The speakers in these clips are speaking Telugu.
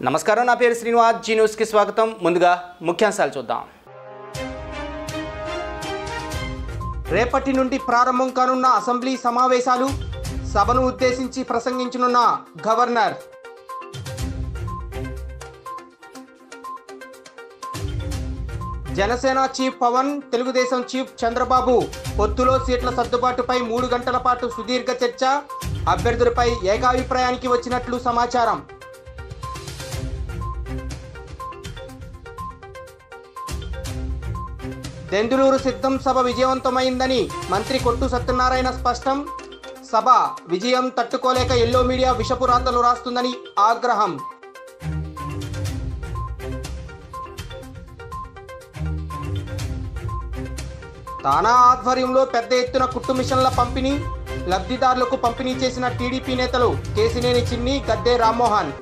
నమస్కారం, నా పేరు శ్రీనివాస్. జీ న్యూస్కి స్వాగతం. ముందుగా ముఖ్యాంశాలు చూద్దాం. రేపటి నుండి ప్రారంభం కానున్న అసెంబ్లీ సమావేశాలు. సభను ఉద్దేశించి ప్రసంగించనున్న governor. Janasena chief Pawan, Telugu Desam chief Chandrababu పొత్తులో సీట్ల సర్దుబాటుపై 3 గంటల పాటు సుదీర్ఘ చర్చ. అభ్యర్థులపై ఏకాభిప్రాయానికి వచ్చినట్లు సమాచారం. దెందులూరు సిద్ధం సభ విజయవంతమైందని మంత్రి కొట్టు సత్యనారాయణ స్పష్టం. సభ విజయం తట్టుకోలేక ఎల్లో మీడియా విషపు రాతలు రాస్తుందని ఆగ్రహం. తానా ఆధ్వర్యంలో పెద్ద ఎత్తున కుట్టు మిషన్ల పంపిణీ. లబ్ధిదారులకు పంపిణీ చేసిన టీడీపీ నేతలు కేసినేని చిన్ని, గద్దే రామ్మోహన్.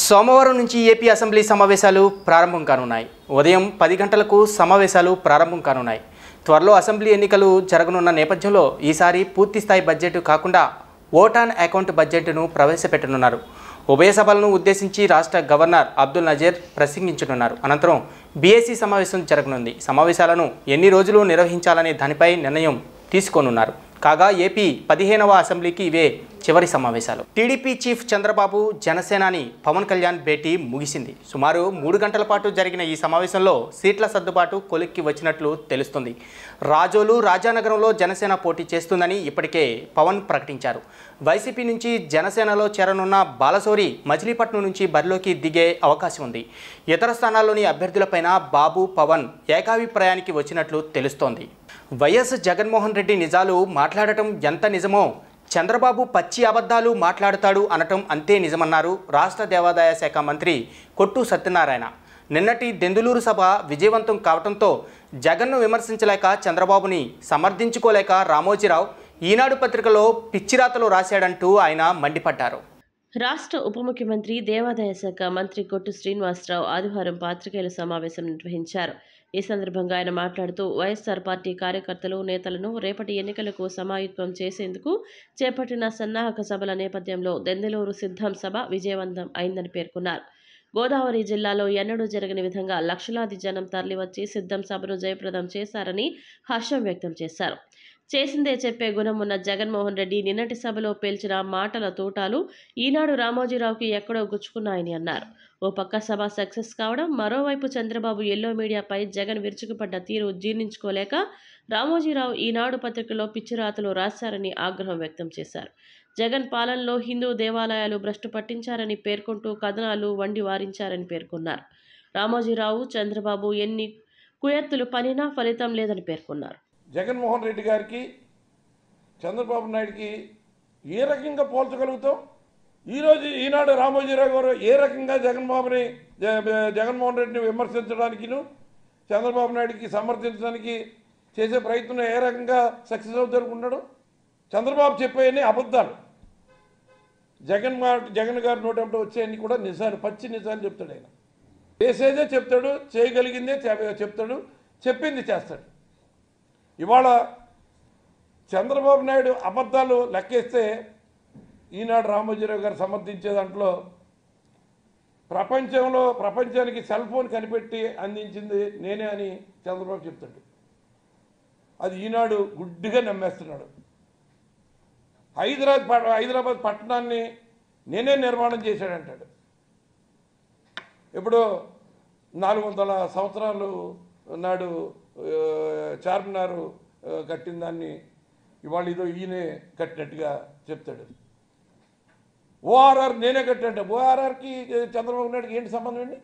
సోమవారం నుంచి ఏపీ అసెంబ్లీ సమావేశాలు ప్రారంభం కానున్నాయి. ఉదయం 10 గంటలకు సమావేశాలు ప్రారంభం కానున్నాయి. త్వరలో అసెంబ్లీ ఎన్నికలు జరగనున్న నేపథ్యంలో ఈసారి పూర్తిస్థాయి బడ్జెట్ కాకుండా ఓట్ ఆన్ అకౌంట్ బడ్జెట్ను ప్రవేశపెట్టనున్నారు. ఉభయ సభలను ఉద్దేశించి రాష్ట్ర గవర్నర్ అబ్దుల్ నజీర్ ప్రసంగించనున్నారు. అనంతరం బీఏసీ సమావేశం జరగనుంది. సమావేశాలను ఎన్ని రోజులు నిర్వహించాలనే దానిపై నిర్ణయం తీసుకోనున్నారు. కాగా ఏపీ 15వ అసెంబ్లీకి ఇవే చివరి సమావేశాలు. టీడీపీ చీఫ్ చంద్రబాబు, జనసేనాని పవన్ కళ్యాణ్ భేటీ ముగిసింది. సుమారు 3 గంటల పాటు జరిగిన ఈ సమావేశంలో సీట్ల సర్దుబాటు కొలిక్కి వచ్చినట్లు తెలుస్తుంది. రాజోలు, రాజానగరంలో జనసేన పోటీ చేస్తుందని ఇప్పటికే పవన్ ప్రకటించారు. వైసీపీ నుంచి జనసేనలో చేరనున్న బాలశౌరి మచిలీపట్నం నుంచి బరిలోకి దిగే అవకాశం ఉంది. ఇతర స్థానాల్లోని అభ్యర్థులపైన బాబు, పవన్ ఏకాభిప్రాయానికి వచ్చినట్లు తెలుస్తోంది. వైఎస్ జగన్మోహన్ రెడ్డి నిజాలు మాట్లాడటం ఎంత నిజమో చంద్రబాబు పచ్చి అబద్ధాలు మాట్లాడతాడు అనటం అంతే నిజమన్నారు రాష్ట్ర దేవాదాయ శాఖ మంత్రి కొట్టు సత్యనారాయణ. నిన్నటి దెందులూరు సభ విజయవంతం కావడంతో జగన్ను విమర్శించలేక, చంద్రబాబుని సమర్థించుకోలేక రామోజీరావు ఈనాడు పత్రికలో పిచ్చిరాతలు రాశాడంటూ ఆయన మండిపడ్డారు. రాష్ట్ర ఉప ముఖ్యమంత్రి, దేవాదాయ శాఖ మంత్రి కొట్టు శ్రీనివాసరావు ఆదివారం పాత్రికేయుల సమావేశం నిర్వహించారు. ఈ సందర్భంగా ఆయన మాట్లాడుతూ వైఎస్ఆర్ పార్టీ కార్యకర్తలు, నేతలను రేపటి ఎన్నికలకు సమాయత్తం చేసేందుకు చేపట్టిన సన్నాహక సభల నేపథ్యంలో దెందులూరు సిద్ధం సభ విజయవంతం అయిందని పేర్కొన్నారు. గోదావరి జిల్లాలో ఎన్నడూ జరగని విధంగా లక్షలాది జనం తరలివచ్చి సిద్ధం సభను జయప్రదం చేశారని హర్షం వ్యక్తం చేశారు. చేసిందే చెప్పే గుణం ఉన్న జగన్మోహన్ రెడ్డి నిన్నటి సభలో పేల్చిన మాటల తూటాలు ఈనాడు రామోజీరావుకి ఎక్కడో గుచ్చుకున్నాయని అన్నారు. ఓ పక్క సభ సక్సెస్ కావడం, మరోవైపు చంద్రబాబు ఎల్లో మీడియాపై జగన్ విరుచుకుపడ్డ తీరు జీర్ణించుకోలేక రామోజీరావు ఈనాడు పత్రికలో పిచ్చిరాతలు రాశారని ఆగ్రహం వ్యక్తం చేశారు. జగన్ పాలనలో హిందూ దేవాలయాలు భ్రష్టు పట్టించారని పేర్కొంటూ కథనాలు వండి వారించారని పేర్కొన్నారు. రామోజీరావు, చంద్రబాబు ఎన్ని కుయత్తులు పనినా ఫలితం లేదని పేర్కొన్నారు. జగన్మోహన్ రెడ్డి గారికి, చంద్రబాబు నాయుడికి ఏ రకంగా పోల్చగలుగుతాం? ఈరోజు ఈనాడు రామోజీరావు గారు ఏ రకంగా జగన్మోహన్ రెడ్డిని విమర్శించడానికిను, చంద్రబాబు నాయుడికి సమర్థించడానికి చేసే ప్రయత్నం ఏ రకంగా సక్సెస్ అవుతారనుకున్నాడు? చంద్రబాబు చెప్పేవన్నీ అబద్ధాలు. జగన్ గారు నోటంటే వచ్చేవన్నీ కూడా నిజాలు, పచ్చి నిజాలు చెప్తాడు. ఆయన చేసేదే చెప్తాడు, చేయగలిగిందే చెప్తాడు, చెప్పింది చేస్తాడు. ఇవాళ చంద్రబాబు నాయుడు అబద్ధాలు లెక్కేస్తే ఈనాడు రామోజీరావు గారు సమర్థించే దాంట్లో ప్రపంచానికి సెల్ ఫోన్ కనిపెట్టి అందించింది నేనే అని చంద్రబాబు చెప్తాడు. అది ఈనాడు గుడ్డిగా నమ్మేస్తున్నాడు. హైదరాబాద్ పట్టణాన్ని నేనే నిర్మాణం చేశాడంటాడు. ఇప్పుడు 400 సంవత్సరాలు నాడు చార్మినారు కట్టిన దాన్ని ఇవాళ ఏదో ఈయనే కట్టినట్టుగా చెప్తాడు. ఓఆర్ఆర్ నేనే కట్టాడు. ఓఆర్ఆర్కి చంద్రబాబు నాయుడుకి ఏంటి సంబంధం అండి?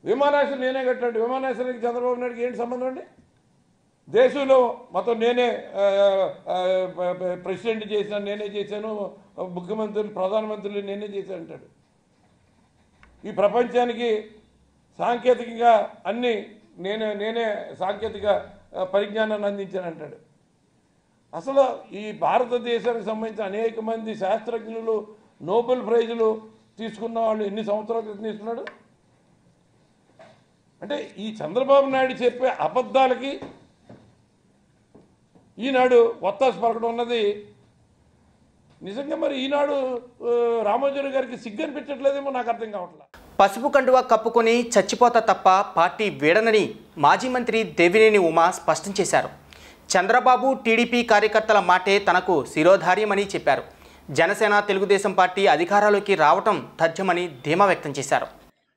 విమానాశ్రయం నేనే కట్టాడు. విమానాశ్రయానికి చంద్రబాబు నాయుడుకి ఏంటి సంబంధం అండి? దేశంలో మొత్తం నేనే ప్రెసిడెంట్ చేశాను, నేనే చేశాను, ముఖ్యమంత్రులు, ప్రధానమంత్రులు నేనే చేశాను అంటాడు. ఈ ప్రపంచానికి సాంకేతికంగా అన్నీ నేనే సాంకేతిక పరిజ్ఞానాన్ని అందించానంటాడు. అసలు ఈ భారతదేశానికి సంబంధించిన అనేక మంది శాస్త్రజ్ఞులు నోబెల్ ప్రైజులు తీసుకున్న వాళ్ళు ఎన్ని సంవత్సరాల క్రితం తీసుకున్నాడు? అంటే ఈ చంద్రబాబు నాయుడు చెప్పే అబద్ధాలకి ఈనాడు ఒత్తాసు పలకడం ఉన్నది నిజంగా మరి ఈనాడు రామోజీరావు గారికి సిగ్గు అనిపించట్లేదేమో నాకు అర్థం కావట్లేదు. పసుపు కండువా కప్పుకొని చచ్చిపోతా తప్ప పార్టీ వీడనని మాజీ మంత్రి దేవినేని ఉమా స్పష్టం చేశారు. చంద్రబాబు టీడీపీ కార్యకర్తల మాటే తనకు శిరోధార్యమని చెప్పారు. జనసేన తెలుగుదేశం పార్టీ అధికారంలోకి రావటం తథ్యమని ధీమా వ్యక్తం చేశారు.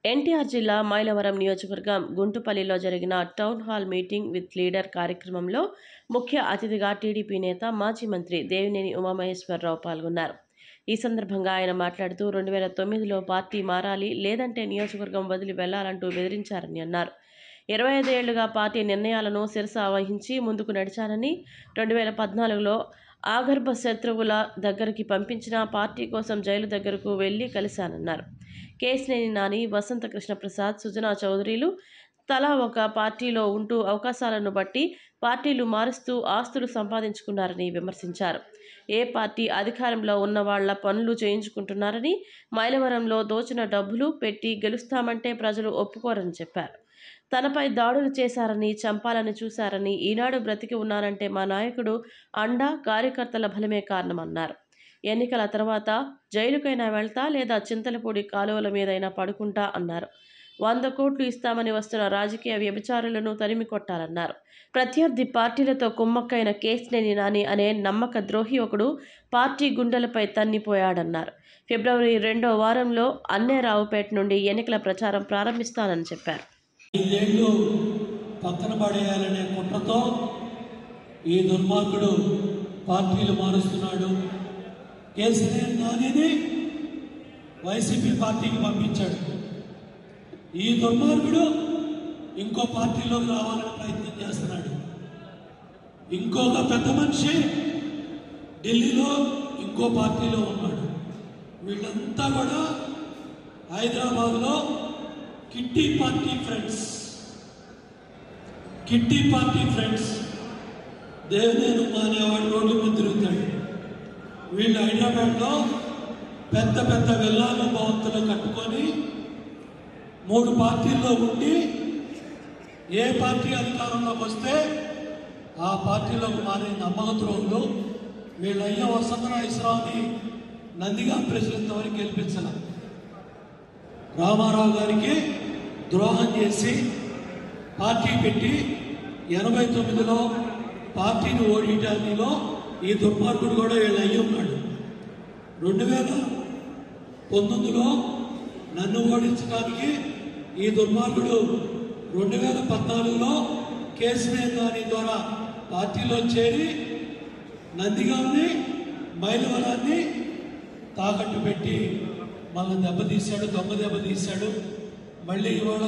ఎన్టీఆర్ జిల్లా మైలవరం నియోజకవర్గం గుంటుపల్లిలో జరిగిన town hall meeting with leader కార్యక్రమంలో ముఖ్య అతిథిగా టీడీపీ నేత మాజీ మంత్రి దేవినేని ఉమామహేశ్వరరావు పాల్గొన్నారు. ఈ సందర్భంగా ఆయన మాట్లాడుతూ 2009లో పార్టీ మారాలి, లేదంటే నియోజకవర్గం వదిలి వెళ్లాలంటూ బెదిరించారని అన్నారు. 25 ఏళ్లుగా పార్టీ నిర్ణయాలను శిరస వహించి ముందుకు నడిచానని, 2014లో ఆగర్భ శత్రువుల దగ్గరికి పంపించిన పార్టీ కోసం జైలు దగ్గరకు వెళ్లి కలిశానన్నారు. కేశినేని నాని, వసంత కృష్ణప్రసాద్, సుజనా చౌదరిలు తలా ఒక పార్టీలో ఉంటూ అవకాశాలను బట్టి పార్టీలు మారుస్తూ ఆస్తులు సంపాదించుకున్నారని విమర్శించారు. ఏ పార్టీ అధికారంలో ఉన్న వాళ్ల పనులు చేయించుకుంటున్నారని, మైలవరంలో దోచిన డబ్బులు పెట్టి గెలుస్తామంటే ప్రజలు ఒప్పుకోరని చెప్పారు. తనపై దాడులు చేశారని, చంపాలని చూశారని, ఈనాడు బ్రతికి ఉన్నానంటే మా నాయకుడు అండ, కార్యకర్తల బలమే కారణమన్నారు. ఎన్నికల తర్వాత జైలుకైనా వెళ్తా లేదా చింతలపూడి కాలువల మీదైనా పడుకుంటా అన్నారు. 100 కోట్లు ఇస్తామని వస్తున్న రాజకీయ వ్యభిచారులను తరిమి కొట్టాలన్నారు. ప్రత్యర్థి పార్టీలతో కుమ్మక్కైన కేశినేని నాని అనే నమ్మక ద్రోహి ఒకడు పార్టీ గుండెలపై తన్నిపోయాడన్నారు. ఫిబ్రవరి 2వ వారంలో అన్నేరావుపేట నుండి ఎన్నికల ప్రచారం ప్రారంభిస్తానని చెప్పారు. 5 ఏళ్లు పక్కన పడేయాలనే కుట్రతో ఈ దుర్మార్గుడు పార్టీలు మారుస్తున్నాడు. కేసీఆర్ నానిని వైసీపీ పార్టీకి పంపించాడు. ఈ దుర్మార్గుడు ఇంకో పార్టీలోకి రావాలని ప్రయత్నం చేస్తున్నాడు. ఇంకొక పెద్ద మనిషి ఢిల్లీలో ఇంకో పార్టీలో ఉన్నాడు. వీళ్ళంతా కూడా హైదరాబాద్లో kitty party friends Devineni Uma అనేవాడు రోడ్ల మీద తిరుగుతాడు. వీళ్ళు హైదరాబాద్లో పెద్ద పెద్ద విల్లాలు భవంతులు కట్టుకొని 3 పార్టీల్లో ఉండి ఏ పార్టీ అధికారంలోకి వస్తే ఆ పార్టీలోకి మారే నమ్మక ద్రోహులు. వీళ్ళయ్య వసంతరాయసరావుని నందిగా ప్రెసిడెంట్ వరకు గెలిపించాల, రామారావు గారికి ద్రోహం చేసి పార్టీ పెట్టి 89లో పార్టీని ఓడిటానిలో ఈ దుర్మార్గుడు కూడా వీళ్ళు అయ్యి ఉన్నాడు. 2019లో నన్ను ఓడించడానికి ఈ దుర్మార్గుడు 2014లో కేశినేని నాని ద్వారా పార్టీలో చేరి నందిగాన్ని, మైలవరాన్ని తాకట్టు పెట్టి మళ్ళీ దెబ్బతీశాడు, దొంగ దెబ్బతీశాడు. మళ్ళీ ఇవాళ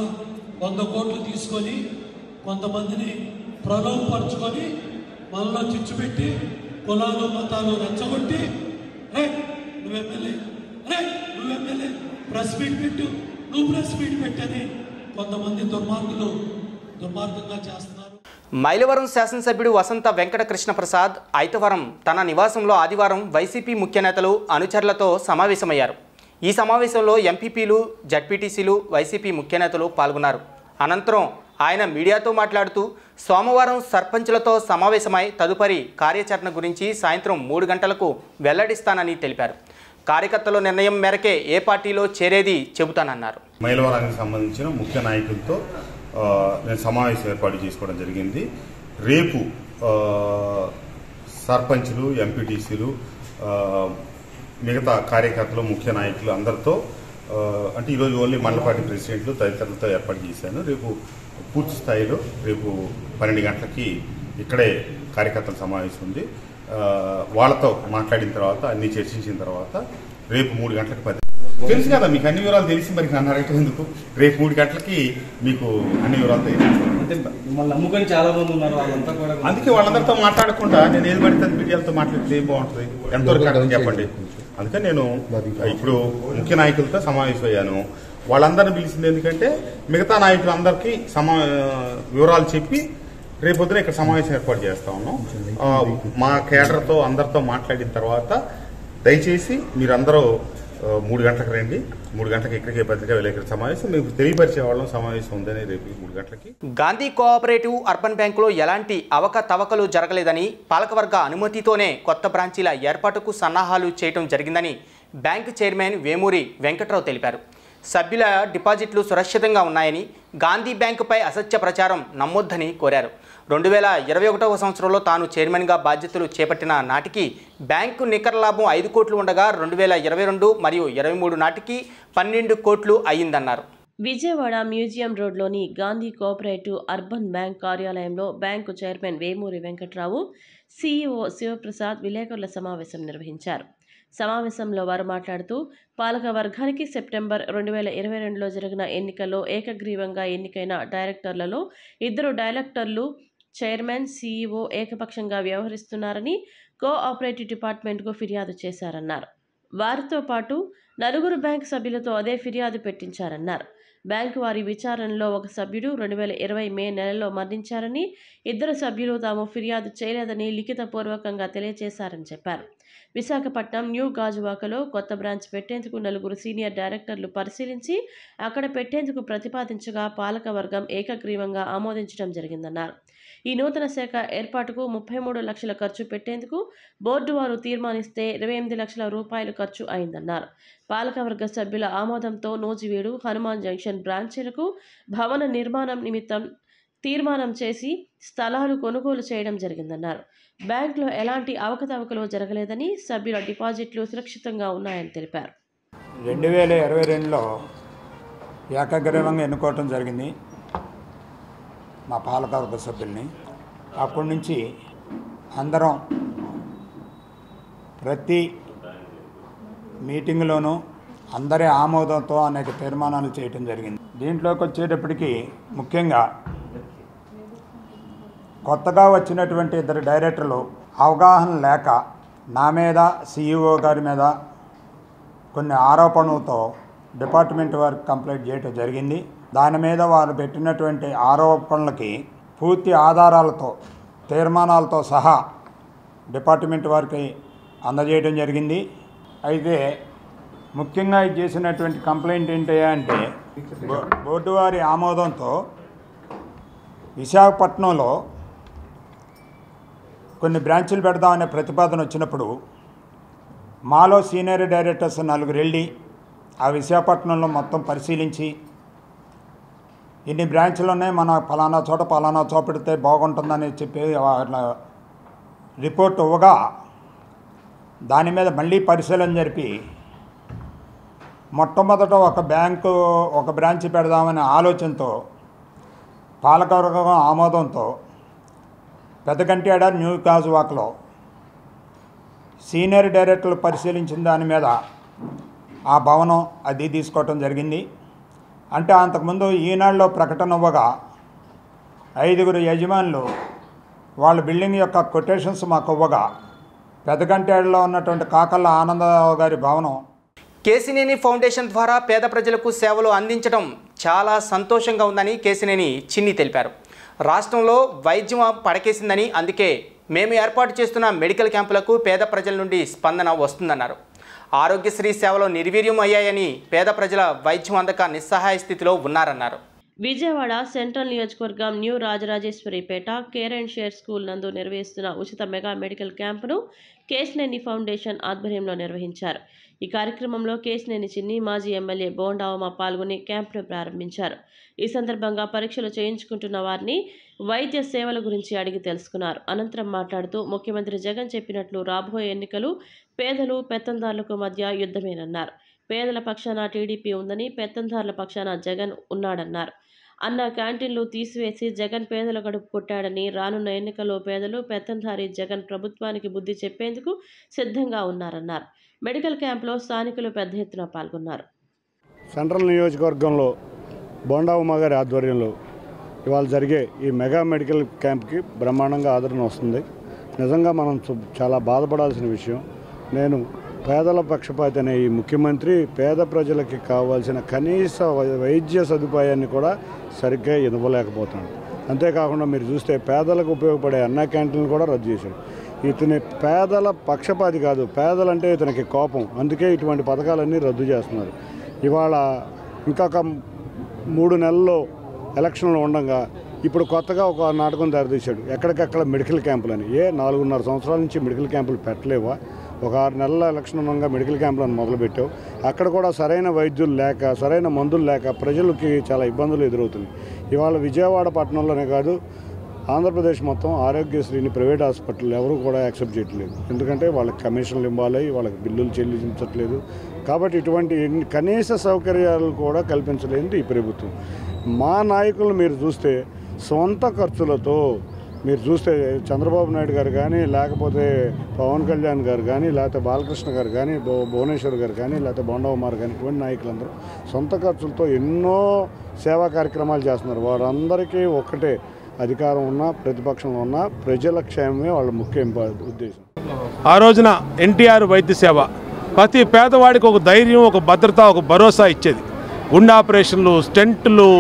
100 కోట్లు తీసుకొని కొంతమందిని ప్రలోభపరుచుకొని మనలో చిచ్చు పెట్టి కులాలు మతాలు రెచ్చగొట్టి నువ్వు ఎమ్మెల్యే ప్రెస్ మీట్ పెట్టు, నువ్వు ప్రెస్ మీట్ పెట్టని కొంతమంది దుర్మార్గంగా చేస్తున్నారు. మైలవరం శాసనసభ్యుడు వసంత వెంకట కృష్ణప్రసాద్ ఐతవరం తన నివాసంలో ఆదివారం వైసీపీ ముఖ్య నేతలు, అనుచరులతో సమావేశమయ్యారు. ఈ సమావేశంలో ఎంపీపీలు, జడ్పీటీసీలు, వైసీపీ ముఖ్య నేతలు పాల్గొన్నారు. అనంతరం ఆయన మీడియాతో మాట్లాడుతూ సోమవారం సర్పంచులతో సమావేశమై తదుపరి కార్యాచరణ గురించి సాయంత్రం 3 గంటలకు వెల్లడిస్తానని తెలిపారు. కార్యకర్తల నిర్ణయం మేరకే ఏ పార్టీలో చేరేది చెబుతానన్నారు. మైలవరానికి సంబంధించిన ముఖ్య నాయకులతో నేను సమావేశం ఏర్పాటు చేసుకోవడం జరిగింది. రేపు సర్పంచులు, ఎంపీటీసీలు, మిగతా కార్యకర్తలు, ముఖ్య నాయకులు అందరితో అంటే ఈరోజు ఓన్లీ మండల పార్టీ ప్రెసిడెంట్లు తదితరులతో ఏర్పాటు చేశాను. రేపు పూర్తి స్థాయిలో రేపు 12 గంటలకి ఇక్కడే కార్యకర్తల సమావేశం ఉంది. వాళ్ళతో మాట్లాడిన తర్వాత అన్ని చర్చించిన తర్వాత రేపు 3 గంటలకు తెలుసు కదా మీకు అన్ని వివరాలు తెలిసి మరి నన్ను అడగటం ఎందుకు. రేపు 3 గంటలకి మీకు అన్ని వివరాలు నమ్ముకొని చాలా మంది ఉన్నారు. అందుకే వాళ్ళందరితో మాట్లాడకుండా నేను ఏది పడితే మీడియాలతో మాట్లాడితే ఏం బాగుంటుంది, ఎంతవరకు అడగని చెప్పండి. అందుకని నేను ఇప్పుడు ముఖ్య నాయకులతో సమావేశం అయ్యాను. వాళ్ళందరినీ పిలిచింది ఎందుకంటే మిగతా నాయకులందరికీ వివరాలు చెప్పి రేపొద్దున ఇక్కడ సమావేశం ఏర్పాటు చేస్తా ఉన్నాం. మా కేడర్తో అందరితో మాట్లాడిన తర్వాత దయచేసి మీరందరూ 3 గంటలకు రండి. 3 గంటలకు ఇక్కడికి పత్రికా విలేకరుల సమావేశం మీకు తెలియపరిచే వాళ్ళం సమావేశం ఉందని రేపు 3 గంటలకి. గాంధీ కోఆపరేటివ్ అర్బన్ బ్యాంకులో ఎలాంటి అవకతవకలు జరగలేదని పాలకవర్గ అనుమతితోనే కొత్త బ్రాంచీల ఏర్పాటుకు సన్నాహాలు చేయడం జరిగిందని బ్యాంకు చైర్మన్ వేమూరి వెంకట్రావు తెలిపారు. సభ్యుల డిపాజిట్లు సురక్షితంగా ఉన్నాయని, గాంధీ బ్యాంకుపై అసత్య ప్రచారం నమ్మొద్దని కోరారు. 2021వ సంవత్సరంలో తాను చైర్మన్గా బాధ్యతలు చేపట్టిన నాటికి బ్యాంకు నికర లాభం 5 కోట్లు ఉండగా 2022 మరియు 23 నాటికి 12 కోట్లు అయ్యిందన్నారు. విజయవాడ మ్యూజియం రోడ్లోని గాంధీ కోఆపరేటివ్ అర్బన్ బ్యాంక్ కార్యాలయంలో bank chairman Vemuri Venkatrao, CEO Sivaprasad విలేకరుల సమావేశం నిర్వహించారు. సమావేశంలో వారు మాట్లాడుతూ పాలక వర్గానికి సెప్టెంబర్ 2022లో జరిగిన ఎన్నికల్లో ఏకగ్రీవంగా ఎన్నికైన డైరెక్టర్లలో 2 డైరెక్టర్లు, చైర్మన్, సీఈఓ ఏకపక్షంగా వ్యవహరిస్తున్నారని కోఆపరేటివ్ డిపార్ట్మెంట్కు ఫిర్యాదు చేశారన్నారు. వారితో పాటు 4 బ్యాంకు సభ్యులతో అదే ఫిర్యాదు పెట్టించారన్నారు. బ్యాంకు వారి విచారణలో ఒక సభ్యుడు 2020 మే నెలలో మరణించారని, 2 సభ్యులు తాము ఫిర్యాదు చేయలేదని లిఖితపూర్వకంగా తెలియజేశారని చెప్పారు. విశాఖపట్నం న్యూ గాజువాకలో కొత్త బ్రాంచ్ పెట్టేందుకు 4 సీనియర్ డైరెక్టర్లు పరిశీలించి అక్కడ పెట్టేందుకు ప్రతిపాదించగా పాలకవర్గం ఏకగ్రీవంగా ఆమోదించడం జరిగిందన్నారు. ఈ నూతన శాఖ ఏర్పాటుకు 33 లక్షల ఖర్చు పెట్టేందుకు బోర్డు వారు తీర్మానిస్తే 28 లక్షల రూపాయలు ఖర్చు అయిందన్నారు. పాలకవర్గ సభ్యుల ఆమోదంతో నూజివీడు, హనుమాన్ జంక్షన్ బ్రాంచీలకు భవన నిర్మాణం నిమిత్తం తీర్మానం చేసి స్థలాలు కొనుగోలు చేయడం జరిగిందన్నారు. బ్యాంకులో ఎలాంటి అవకతవకలు జరగలేదని, సభ్యుల డిపాజిట్లు సురక్షితంగా ఉన్నాయని తెలిపారు. 2022లో ఏకగ్రీవంగా ఎన్నుకోవటం జరిగింది మా పాలకవర్గ సభ్యుల్ని. అప్పటి నుంచి అందరం ప్రతి మీటింగ్లోనూ అందరి ఆమోదంతో అనేక తీర్మానాలు చేయటం జరిగింది. దీంట్లోకి వచ్చేటప్పటికి ముఖ్యంగా కొత్తగా వచ్చినటువంటి 2 డైరెక్టర్లు అవగాహన లేక నా మీద, సీఈఓ గారి మీద కొన్ని ఆరోపణలతో డిపార్ట్మెంట్ వారికి కంప్లైంట్ చేయటం జరిగింది. దాని మీద వారు పెట్టినటువంటి ఆరోపణలకి పూర్తి ఆధారాలతో, తీర్మానాలతో సహా డిపార్ట్మెంట్ వారికి అందజేయడం జరిగింది. అయితే ముఖ్యంగా ఇది చేసినటువంటి కంప్లైంట్ ఏంటయ్యా అంటే, బోర్డు వారి ఆమోదంతో విశాఖపట్నంలో కొన్ని బ్రాంచీలు పెడదామనే ప్రతిపాదన వచ్చినప్పుడు మాలో సీనియర్ డైరెక్టర్స్ 4 వెళ్ళి ఆ విశాఖపట్నంలో మొత్తం పరిశీలించి ఇన్ని బ్రాంచ్లు ఉన్నాయి, మన పలానా చోట పెడితే బాగుంటుందని చెప్పి రిపోర్ట్ ఇవ్వగా దాని మీద మళ్ళీ పరిశీలన జరిపి మొట్టమొదట ఒక బ్రాంచ్ పెడదామనే ఆలోచనతో పాలకవర్గం ఆమోదంతో పెద్దగంట్యాడ న్యూ గాజువాకలో సీనియర్ డైరెక్టర్లు పరిశీలించిన దాని మీద ఆ భవనం అది తీసుకోవటం జరిగింది. అంటే అంతకుముందు ఈనాడులో ప్రకటన ఇవ్వగా 5 యజమానులు వాళ్ళ బిల్డింగ్ యొక్క కొటేషన్స్ మాకు ఇవ్వగా పెద్దగంట్యాడలో ఉన్నటువంటి కాకళ్ళ ఆనందరావు గారి భవనం. కేసినేని ఫౌండేషన్ ద్వారా పేద ప్రజలకు సేవలు అందించడం చాలా సంతోషంగా ఉందని కేసినేని చిన్ని తెలిపారు. రాష్ట్రంలో వైద్యం పడకేసిందని, అందుకే మేము ఏర్పాటు చేస్తున్న మెడికల్ క్యాంపులకు పేద ప్రజల నుండి స్పందన వస్తుందన్నారు. ఆరోగ్యశ్రీ సేవలు నిర్వీర్యం అయ్యాయని, పేద ప్రజల వైద్యం అందక నిస్సహాయ స్థితిలో ఉన్నారన్నారు. విజయవాడ సెంట్రల్ నియోజకవర్గం new Rajarajeswaripeta care and share school నందు నిర్వహిస్తున్న ఉచిత మెగా మెడికల్ క్యాంపును కేసినేని ఫౌండేషన్ ఆధ్వర్యంలో నిర్వహించారు. ఈ కార్యక్రమంలో కేసినేని చిన్ని, మాజీ ఎమ్మెల్యే బోండావమ్మ పాల్గొని క్యాంపును ప్రారంభించారు. ఈ సందర్భంగా పరీక్షలు చేయించుకుంటున్న వారిని వైద్య సేవల గురించి అడిగి తెలుసుకున్నారు. అనంతరం మాట్లాడుతూ ముఖ్యమంత్రి జగన్ చెప్పినట్లు రాబోయే ఎన్నికలు పేదలు పెత్తందారులకు మధ్య యుద్ధమేనన్నారు. పేదల పక్షాన టీడీపీ ఉందని, పెత్తందారుల పక్షాన జగన్ ఉన్నాడన్నారు. అన్న క్యాంటీన్లు తీసివేసి జగన్ పేదల గడుపు కొట్టాడని, రానున్న ఎన్నికల్లో పేదలు పెత్తందారి జగన్ ప్రభుత్వానికి బుద్ధి చెప్పేందుకు సిద్ధంగా ఉన్నారన్నారు. మెడికల్ క్యాంపులో స్థానికులు పెద్ద ఎత్తున పాల్గొన్నారు. సెంట్రల్ నియోజకవర్గంలో బోండావమ్మ గారి ఆధ్వర్యంలో ఇవాళ జరిగే ఈ మెగా మెడికల్ క్యాంప్కి బ్రహ్మాండంగా ఆదరణ వస్తుంది. నిజంగా మనం చాలా బాధపడాల్సిన విషయం. నేను పేదల పక్షపాతి అనే ఈ ముఖ్యమంత్రి పేద ప్రజలకి కావాల్సిన కనీస వైద్య సదుపాయాన్ని కూడా సరిగ్గా ఇవ్వలేకపోతున్నాడు. అంతేకాకుండా మీరు చూస్తే పేదలకు ఉపయోగపడే అన్న క్యాంటీన్లు కూడా రద్దు చేశాడు. ఇతని పేదల పక్షపాతి కాదు, పేదలంటే ఇతనికి కోపం. అందుకే ఇటువంటి పథకాలన్నీ రద్దు చేస్తున్నారు. ఇవాళ ఇంకొక 3 నెలల్లో ఎలక్షన్లు ఉండగా ఇప్పుడు కొత్తగా ఒక నాటకం తెరదీశాడు. ఎక్కడికక్కడ మెడికల్ క్యాంపులని. 4.5 సంవత్సరాల నుంచి మెడికల్ క్యాంపులు పెట్టలేవా? ఒక 6 నెలల ఎలక్షన్ ఉండగా మెడికల్ క్యాంపులను మొదలుపెట్టావు. అక్కడ కూడా సరైన వైద్యులు లేక, సరైన మందులు లేక ప్రజలకి చాలా ఇబ్బందులు ఎదురవుతున్నాయి. ఇవాళ విజయవాడ పట్టణంలోనే కాదు, ఆంధ్రప్రదేశ్ మొత్తం ఆరోగ్యశ్రీని ప్రైవేట్ హాస్పిటల్ ఎవరు కూడా యాక్సెప్ట్ చేయట్లేదు. ఎందుకంటే వాళ్ళకి కమిషన్లు ఇవ్వాలి, వాళ్ళకి బిల్లులు చెల్లించట్లేదు. కాబట్టి ఇటువంటి కనీస సౌకర్యాలు కూడా కల్పించలేదు ఈ ప్రభుత్వం. మా నాయకులు మీరు చూస్తే సొంత ఖర్చులతో మీరు చూస్తే చంద్రబాబు నాయుడు గారు కానీ, లేకపోతే పవన్ కళ్యాణ్ గారు కానీ, లేకపోతే బాలకృష్ణ గారు కానీ, భువనేశ్వర్ గారు కానీ, లేకపోతే బొండా ఉమార్ కానీ, ఇటువంటి నాయకులందరూ సొంత ఖర్చులతో ఎన్నో సేవా కార్యక్రమాలు చేస్తున్నారు. వారందరికీ ఒక్కటే, అధికారం ఉన్నా ప్రతిపక్షంలో ఉన్నా ప్రజల క్షేమమే వాళ్ళ ముఖ్య ఉద్దేశం. ఆ రోజున ఎన్టీఆర్ వైద్య సేవ ప్రతి పేదవాడికి ఒక ధైర్యం, ఒక భద్రత, ఒక భరోసా ఇచ్చేది. గుండె ఆపరేషన్లు, స్టెంట్లు,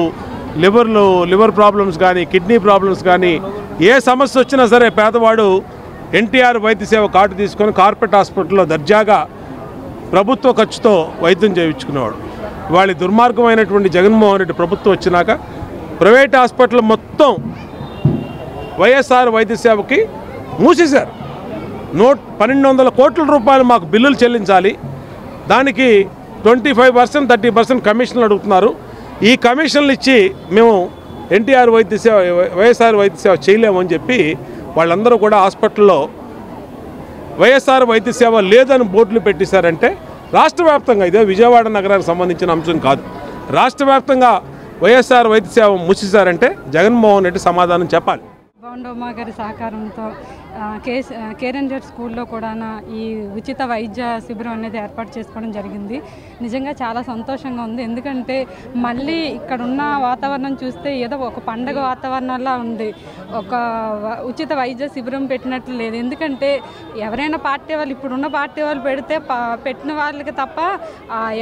లివర్ ప్రాబ్లమ్స్ కానీ, కిడ్నీ ప్రాబ్లమ్స్ కానీ, ఏ సమస్య వచ్చినా సరే పేదవాడు ఎన్టీఆర్ వైద్య సేవ కార్డు తీసుకొని కార్పొరేట్ హాస్పిటల్లో దర్జాగా ప్రభుత్వ ఖర్చుతో వైద్యం చేయించుకునేవాడు. వాళ్ళ దుర్మార్గమైనటువంటి జగన్మోహన్ రెడ్డి ప్రభుత్వం వచ్చినాక ప్రైవేట్ హాస్పిటల్ మొత్తం వైఎస్ఆర్ వైద్య సేవకి మూసేశారు. 1200 కోట్ల రూపాయలు మాకు బిల్లులు చెల్లించాలి, దానికి 25%, 30% కమిషన్లు అడుగుతున్నారు. ఈ కమిషన్లు ఇచ్చి మేము ఎన్టీఆర్ వైద్య సేవ, వైఎస్ఆర్ వైద్య సేవ చేయలేమని చెప్పి వాళ్ళందరూ కూడా హాస్పిటల్లో వైఎస్ఆర్ వైద్య సేవ లేదని బోర్డులు పెట్టేశారంటే రాష్ట్ర వ్యాప్తంగా, ఇదే విజయవాడ నగరానికి సంబంధించిన అంశం కాదు, రాష్ట్ర వ్యాప్తంగా వైఎస్ఆర్ వైద్య సేవ మూసేశారంటే జగన్మోహన్ రెడ్డి సమాధానం చెప్పాలి. బొండా ఉమా గారి సహకారంతో కేరెంజర్ స్కూల్లో కూడా ఈ ఉచిత వైద్య శిబిరం అనేది ఏర్పాటు చేసుకోవడం జరిగింది. నిజంగా చాలా సంతోషంగా ఉంది. ఎందుకంటే మళ్ళీ ఇక్కడ ఉన్న వాతావరణం చూస్తే ఏదో ఒక పండగ వాతావరణంలా ఉంది. ఒక ఉచిత వైద్య శిబిరం పెట్టినట్లు లేదు. ఎందుకంటే ఎవరైనా పార్టీ వాళ్ళు, ఇప్పుడున్న పార్టీ వాళ్ళు పెడితే పెట్టిన వాళ్ళకి తప్ప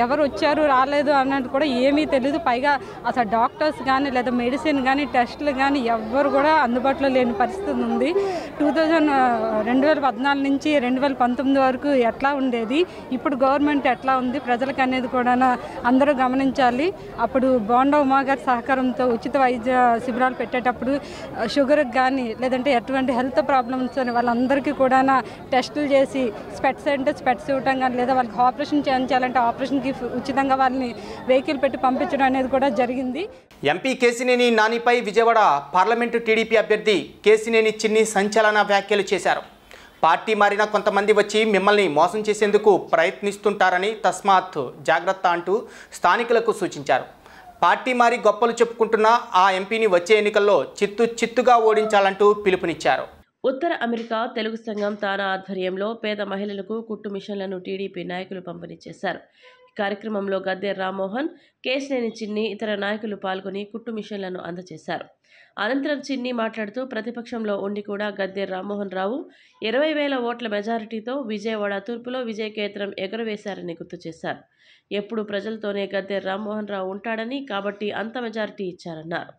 ఎవరు వచ్చారు రాలేదు అన్నట్టు కూడా ఏమీ తెలియదు. పైగా అసలు డాక్టర్స్ కానీ లేదా మెడిసిన్ కానీ టెస్టులు కానీ ఎవ్వరు కూడా అందుబాటులో లేని పరిస్థితి ఉంది. 2014 నుంచి 2019 వరకు ఎట్లా ఉండేది, ఇప్పుడు గవర్నమెంట్ ఎట్లా ఉంది ప్రజలకు అనేది కూడా అందరూ గమనించాలి. అప్పుడు బొండా ఉమా గారి సహకారంతో ఉచిత వైద్య శిబిరాలు పెట్టేటప్పుడు షుగర్కి కానీ లేదంటే ఎటువంటి హెల్త్ ప్రాబ్లమ్స్ అని వాళ్ళందరికీ కూడా టెస్టులు చేసి స్పెట్స్ అంటే స్పెట్స్ ఇవ్వటం కానీ, లేదా వాళ్ళకి ఆపరేషన్ చేయించాలంటే ఆపరేషన్కి ఉచితంగా వాళ్ళని వెహికల్ పెట్టి పంపించడం అనేది కూడా జరిగింది. ఎంపీ కేశినేని నానిపై విజయవాడ పార్లమెంటు టీడీపీ అభ్యర్థి కేశినేని చిన్ని సంచలన వ్యాఖ్యలు చేశారు. పార్టీ మారిన కొంతమంది వచ్చి మిమ్మల్ని మోసం చేసేందుకు ప్రయత్నిస్తుంటారని తస్మాత్ జాగ్రత్త అంటూ స్థానికులకు సూచించారు. పార్టీ మారి గొప్పలు చెప్పుకుంటున్న ఆ ఎంపీని వచ్చే ఎన్నికల్లో చిత్తుగా ఓడించాలంటూ పిలుపునిచ్చారు. ఉత్తర అమెరికా తెలుగు సంఘం తానా ఆధ్వర్యంలో పేద మహిళలకు కుట్టు మిషన్లను టీడీపీ నాయకులు పంపిణీ చేశారు. కార్యక్రమంలో గద్దె రామ్మోహన్, కేశినేని చిన్ని, ఇతర నాయకులు పాల్గొని కుట్టు మిషన్లను అందజేశారు. అనంతరం చిన్ని మాట్లాడుతూ ప్రతిపక్షంలో ఉండి కూడా గద్దె రామ్మోహన్ రావు 20,000 ఓట్ల మెజారిటీతో విజయవాడ తూర్పులో విజయకేతనం ఎగురవేశారని గుర్తు చేశారు. ఎప్పుడు ప్రజలతోనే గద్దె రామ్మోహన్ రావు ఉంటాడని, కాబట్టి అంత మెజారిటీ ఇచ్చారన్నారు.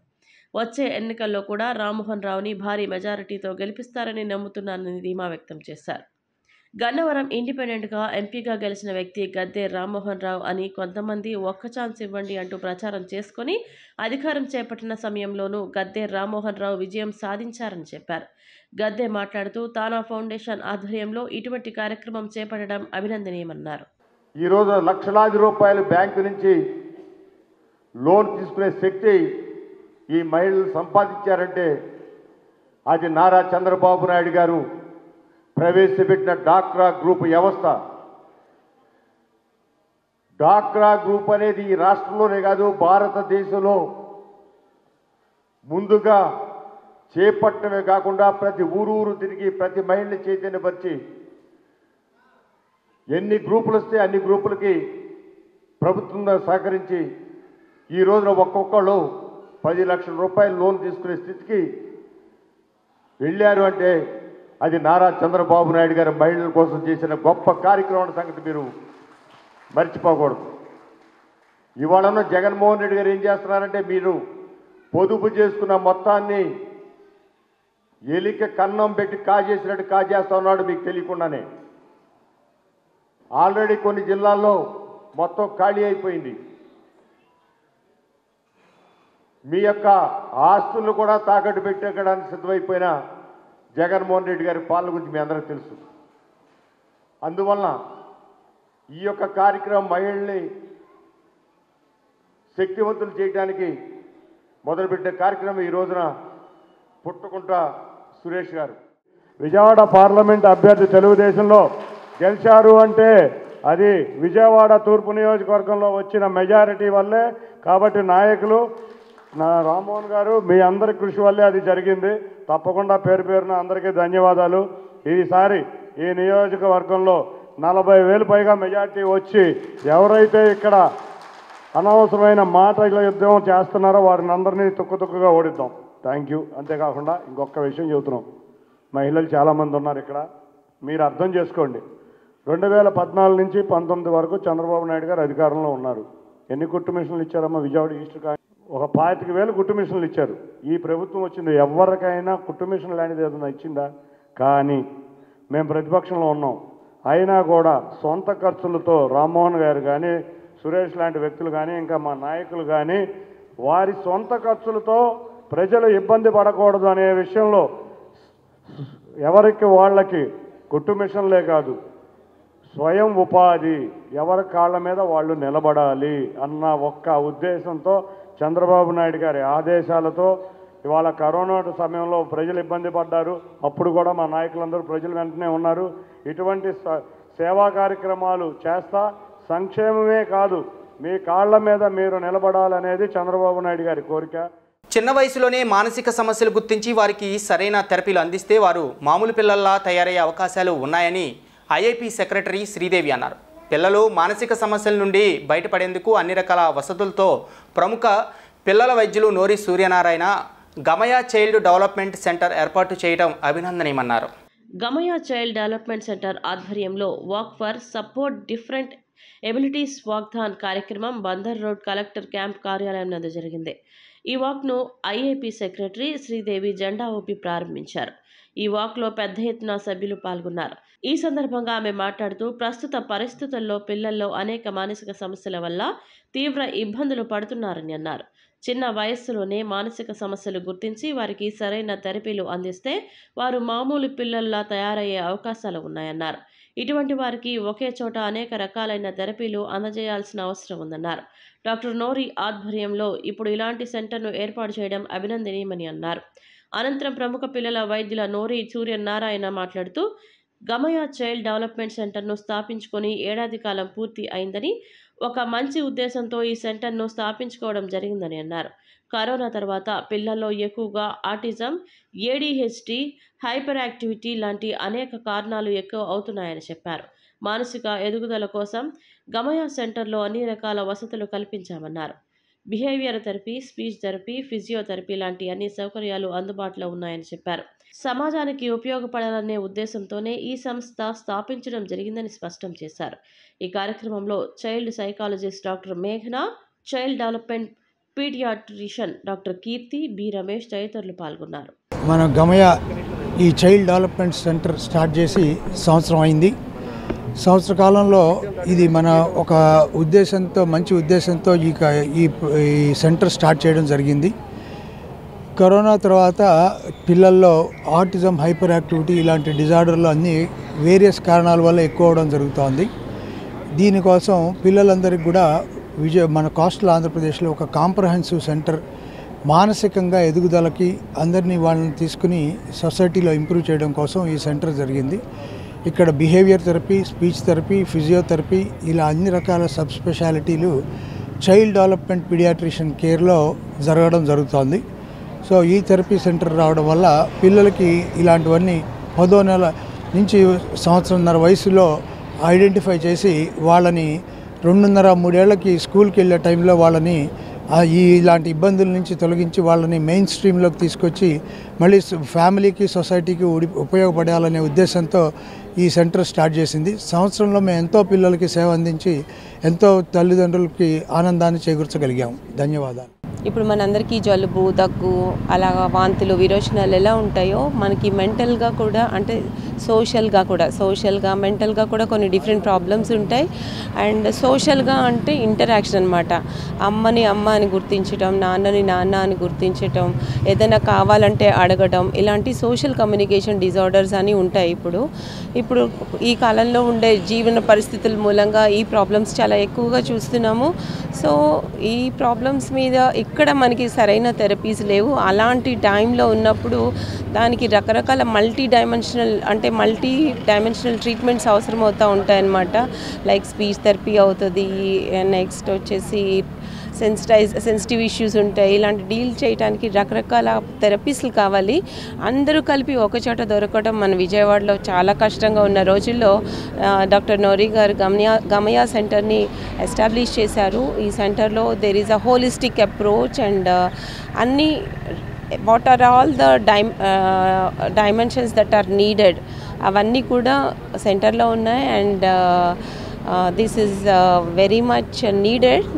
వచ్చే ఎన్నికల్లో కూడా రామ్మోహన్ రావుని భారీ మెజారిటీతో గెలిపిస్తారని నమ్ముతున్నానని ధీమా వ్యక్తం చేశారు. గన్నవరం ఇండిపెండెంట్గా ఎంపీగా గెలిచిన వ్యక్తి గద్దె రామ్మోహన్ రావు అని కొంతమంది ఒక్క ఛాన్స్ ఇవ్వండి అంటూ ప్రచారం చేసుకుని అధికారం చేపట్టిన సమయంలోనూ గద్దె రామ్మోహన్ రావు విజయం సాధించారని చెప్పారు. గద్దె మాట్లాడుతూ తానా ఫౌండేషన్ ఆధ్వర్యంలో ఇటువంటి కార్యక్రమం చేపట్టడం అభినందనీయమన్నారు. ఈరోజు లక్షలాది రూపాయలు బ్యాంకు నుంచి లోన్ తీసుకునే శక్తి ఈ మహిళలు సంపాదించారంటే అది నారా చంద్రబాబు నాయుడు గారు ప్రవేశపెట్టిన డాక్రా గ్రూప్ వ్యవస్థ. డాక్రా గ్రూప్ అనేది ఈ రాష్ట్రంలోనే కాదు భారతదేశంలో ముందుగా చేపట్టమే కాకుండా ప్రతి ఊరూరు తిరిగి ప్రతి మహిళని చైతన్యపరిచి ఎన్ని గ్రూపులు వస్తే అన్ని గ్రూపులకి ప్రభుత్వం సహకరించి ఈ రోజున ఒక్కొక్కళ్ళు 10 లక్షల రూపాయలు లోన్ తీసుకునే స్థితికి వెళ్ళారు అంటే అది నారా చంద్రబాబు నాయుడు గారి మహిళల కోసం చేసిన గొప్ప కార్యక్రమం సంగతి మీరు మర్చిపోకూడదు. ఇవాళ జగన్మోహన్ రెడ్డి గారు ఏం చేస్తున్నారంటే మీరు పొదుపు చేసుకున్న మొత్తాన్ని ఎలిక కన్నం పెట్టి కాజేసినట్టు కాజేస్తా ఉన్నాడు మీకు తెలియకుండానే. ఆల్రెడీ కొన్ని జిల్లాల్లో మొత్తం ఖాళీ అయిపోయింది. మీ యొక్క ఆస్తులు కూడా తాకట్టు పెట్టేయడానికి సిద్ధమైపోయిన జగన్మోహన్ రెడ్డి గారి పాలన గురించి మీ అందరికీ తెలుసు. అందువలన ఈ యొక్క కార్యక్రమం మహిళల్ని శక్తివంతులు చేయడానికి మొదలుపెట్టిన కార్యక్రమం ఈ రోజున పుట్టకుంట సురేష్ గారు విజయవాడ పార్లమెంట్ అభ్యర్థి తెలుగుదేశంలో గెలిచారు అంటే అది విజయవాడ తూర్పు నియోజకవర్గంలో వచ్చిన మెజారిటీ వల్లే. కాబట్టి నాయకులు రామ్మోహన్ గారు మీ అందరి కృషి వల్లే అది జరిగింది. తప్పకుండా పేరు పేరున అందరికీ ధన్యవాదాలు. ఈసారి ఈ నియోజకవర్గంలో 40,000 పైగా మెజారిటీ వచ్చి ఎవరైతే ఇక్కడ అనవసరమైన మాటల యుద్ధం చేస్తున్నారో వారిని అందరినీ తుక్కుగా ఓడిద్దాం. Thank you. అంతేకాకుండా ఇంకొక విషయం చెబుతున్నాం. మహిళలు చాలామంది ఉన్నారు ఇక్కడ, మీరు అర్థం చేసుకోండి. 2014 నుంచి 19 వరకు చంద్రబాబు నాయుడు గారు అధికారంలో ఉన్నారు. ఎన్ని కుట్టు మిషన్లు ఇచ్చారమ్మా విజయవాడ ఈస్ట్? ఒక 25,000 కుట్టు మిషన్లు ఇచ్చారు. ఈ ప్రభుత్వం వచ్చింది ఎవరికైనా కుట్టు మిషన్ లాంటిది ఏదైనా ఇచ్చిందా? కానీ మేము ప్రతిపక్షంలో ఉన్నాం. అయినా కూడా సొంత ఖర్చులతో రామ్మోహన్ గారు కానీ సురేష్ లాంటి వ్యక్తులు కానీ ఇంకా మా నాయకులు కానీ వారి సొంత ఖర్చులతో ప్రజలు ఇబ్బంది పడకూడదు అనే విషయంలో ఎవరికి వాళ్ళకి కుట్టు మిషన్లే కాదు, స్వయం ఉపాధి ఎవరి కాళ్ళ మీద వాళ్ళు నిలబడాలి అన్న ఒక్క ఉద్దేశంతో చంద్రబాబు నాయుడు గారి ఆదేశాలతో ఇవాళ కరోనా సమయంలో ప్రజలు ఇబ్బంది పడ్డారు. అప్పుడు కూడా మా నాయకులందరూ ప్రజలు వెంటనే ఉన్నారు. ఇటువంటి సేవా కార్యక్రమాలు చేస్తా సంక్షేమమే కాదు మీ కాళ్ళ మీద మీరు నిలబడాలనేది చంద్రబాబు నాయుడు గారి కోరిక. చిన్న వయసులోనే మానసిక సమస్యలు గుర్తించి వారికి సరైన థెరపీలు అందిస్తే వారు మామూలు పిల్లల్లా తయారయ్యే అవకాశాలు ఉన్నాయని ఐఐపీ సెక్రటరీ శ్రీదేవి అన్నారు. పిల్లలు మానసిక సమస్యల నుండి బయటపడేందుకు అన్ని రకాల వసతులతో ప్రముఖ పిల్లల వైద్యులు Nori Suryanarayana Gamaya child development centre ఏర్పాటు చేయడం అభినందనీయమన్నారు. గమయ చైల్డ్ డెవలప్మెంట్ సెంటర్ ఆధ్వర్యంలో walk for support different abilities walkathon కార్యక్రమం బందర్ రోడ్ కలెక్టర్ క్యాంప్ కార్యాలయం నందు జరిగింది. ఈ వాక్ను ఐఐపీ సెక్రటరీ శ్రీదేవి జెండా ఊపి ప్రారంభించారు. ఈ వాక్లో పెద్ద ఎత్తున సభ్యులు పాల్గొన్నారు. ఈ సందర్భంగా ఆమె మాట్లాడుతూ ప్రస్తుత పరిస్థితుల్లో పిల్లల్లో అనేక మానసిక సమస్యల వల్ల తీవ్ర ఇబ్బందులు పడుతున్నారని అన్నారు. చిన్న వయస్సులోనే మానసిక సమస్యలు గుర్తించి వారికి సరైన థెరపీలు అందిస్తే వారు మామూలు పిల్లల్లా తయారయ్యే అవకాశాలు ఉన్నాయన్నారు. ఇటువంటి వారికి ఒకే చోట అనేక రకాలైన థెరపీలు అందజేయాల్సిన అవసరం ఉందన్నారు. డాక్టర్ నోరి ఆధ్వర్యంలో ఇప్పుడు ఇలాంటి సెంటర్ను ఏర్పాటు చేయడం అభినందనీయమని అన్నారు. అనంతరం ప్రముఖ పిల్లల వైద్యుల నోరి సూర్యనారాయణ మాట్లాడుతూ గమయ చైల్డ్ డెవలప్మెంట్ సెంటర్ను స్థాపించుకొని ఏడాది కాలం పూర్తి అయిందని, ఒక మంచి ఉద్దేశంతో ఈ సెంటర్ను స్థాపించుకోవడం జరిగిందని అన్నారు. కరోనా తర్వాత పిల్లల్లో ఎక్కువగా ఆటిజం, ఏడీహెచ్డీ, హైపర్ యాక్టివిటీ లాంటి అనేక కారణాలు ఎక్కువ అవుతున్నాయని చెప్పారు. మానసిక ఎదుగుదల కోసం గమయ సెంటర్లో అన్ని రకాల వసతులు కల్పించామన్నారు. Behaviour therapy, speech therapy, physiotherapy లాంటి అన్ని సౌకర్యాలు అందుబాటులో ఉన్నాయని చెప్పారు. సమాజానికి ఉపయోగపడాలనే ఉద్దేశంతోనే ఈ సంస్థ స్థాపించడం జరిగిందని స్పష్టం చేశారు. ఈ కార్యక్రమంలో చైల్డ్ సైకాలజిస్ట్ డాక్టర్ మేఘన, చైల్డ్ డెవలప్మెంట్ పీడియాట్రిషియన్ డాక్టర్ కీర్తి, బి రమేష్ తదితరులు పాల్గొన్నారు. మన గమయ ఈ చైల్డ్ డెవలప్మెంట్ సెంటర్ స్టార్ట్ చేసి సంవత్సరం అయింది. సంవత్సర కాలంలో ఇది మన ఒక ఉద్దేశంతో, మంచి ఉద్దేశంతో ఈ సెంటర్ స్టార్ట్ చేయడం జరిగింది. కరోనా తర్వాత పిల్లల్లో ఆటిజం, హైపర్ యాక్టివిటీ ఇలాంటి డిజార్డర్లు అన్నీ వేరియస్ కారణాల వల్ల ఎక్కువ అవడం జరుగుతోంది. దీనికోసం పిల్లలందరికీ కూడా మన కోస్టల్ ఆంధ్రప్రదేశ్లో ఒక కాంప్రహెన్సివ్ సెంటర్ మానసికంగా ఎదుగుదలకి అందరినీ వాళ్ళని తీసుకుని సొసైటీలో ఇంప్రూవ్ చేయడం కోసం ఈ సెంటర్ జరిగింది. ఇక్కడ behaviour therapy, speech therapy, physiotherapy ఇలా అన్ని రకాల సబ్ స్పెషాలిటీలు చైల్డ్ డెవలప్మెంట్ పీడియాట్రిషియన్ కేర్లో జరగడం జరుగుతోంది. సో ఈ థెరపీ సెంటర్ రావడం వల్ల పిల్లలకి ఇలాంటివన్నీ 10వ నెల నుంచి సంవత్సరంన్నర వయసులో ఐడెంటిఫై చేసి వాళ్ళని 2.5-3 ఏళ్లకి స్కూల్కి వెళ్ళే టైంలో వాళ్ళని ఇలాంటి ఇబ్బందుల నుంచి తొలగించి వాళ్ళని మెయిన్ స్ట్రీమ్లోకి తీసుకొచ్చి మళ్ళీ ఫ్యామిలీకి, సొసైటీకి ఉపయోగపడాలనే ఉద్దేశంతో ఈ సెంటర్ స్టార్ట్ చేసింది. సంవత్సరంలో మేము ఎంతో పిల్లలకి సేవ అందించి ఎంతో తల్లిదండ్రులకి ఆనందాన్ని చేకూర్చగలిగాము. ధన్యవాదాలు. ఇప్పుడు మనందరికీ జలుబు దగ్గు అలా వాంతులు విరోచనాలు ఎలా ఉంటాయో మనకి మెంటల్గా కూడా అంటే సోషల్గా మెంటల్గా కూడా కొన్ని డిఫరెంట్ ప్రాబ్లమ్స్ ఉంటాయి. అండ్ సోషల్గా అంటే ఇంటరాక్షన్ అనమాట. అమ్మని అమ్మ అని గుర్తించటం, నాన్నని నాన్న అని గుర్తించటం, ఏదైనా కావాలంటే అడగడం, ఇలాంటి సోషల్ కమ్యూనికేషన్ డిజార్డర్స్ అని ఉంటాయి. ఇప్పుడు ఈ కాలంలో ఉండే జీవన పరిస్థితుల మూలంగా ఈ ప్రాబ్లమ్స్ చాలా ఎక్కువగా చూస్తున్నాము. సో ఈ ప్రాబ్లమ్స్ మీద ఇక్కడ మనకి సరైన థెరపీస్ లేవు. అలాంటి టైంలో ఉన్నప్పుడు దానికి రకరకాల మల్టీ డైమెన్షనల్ ట్రీట్మెంట్స్ అవసరం అవుతూ ఉంటాయన్నమాట. లైక్ స్పీచ్ థెరపీ అవుతుంది, నెక్స్ట్ వచ్చేసి సెన్సిటివ్ ఇష్యూస్ ఉంటాయి. ఇలాంటి డీల్ చేయడానికి రకరకాల థెరపీస్లు కావాలి. అందరూ కలిపి ఒకచోట దొరకడం మన విజయవాడలో చాలా కష్టంగా ఉన్న రోజుల్లో డాక్టర్ నోరీ గారు గమయా సెంటర్ని ఎస్టాబ్లిష్ చేశారు. ఈ సెంటర్లో there is a holistic approach and అన్ని what are all the dimensions that are needed అవన్నీ కూడా సెంటర్లో ఉన్నాయి. And this is very much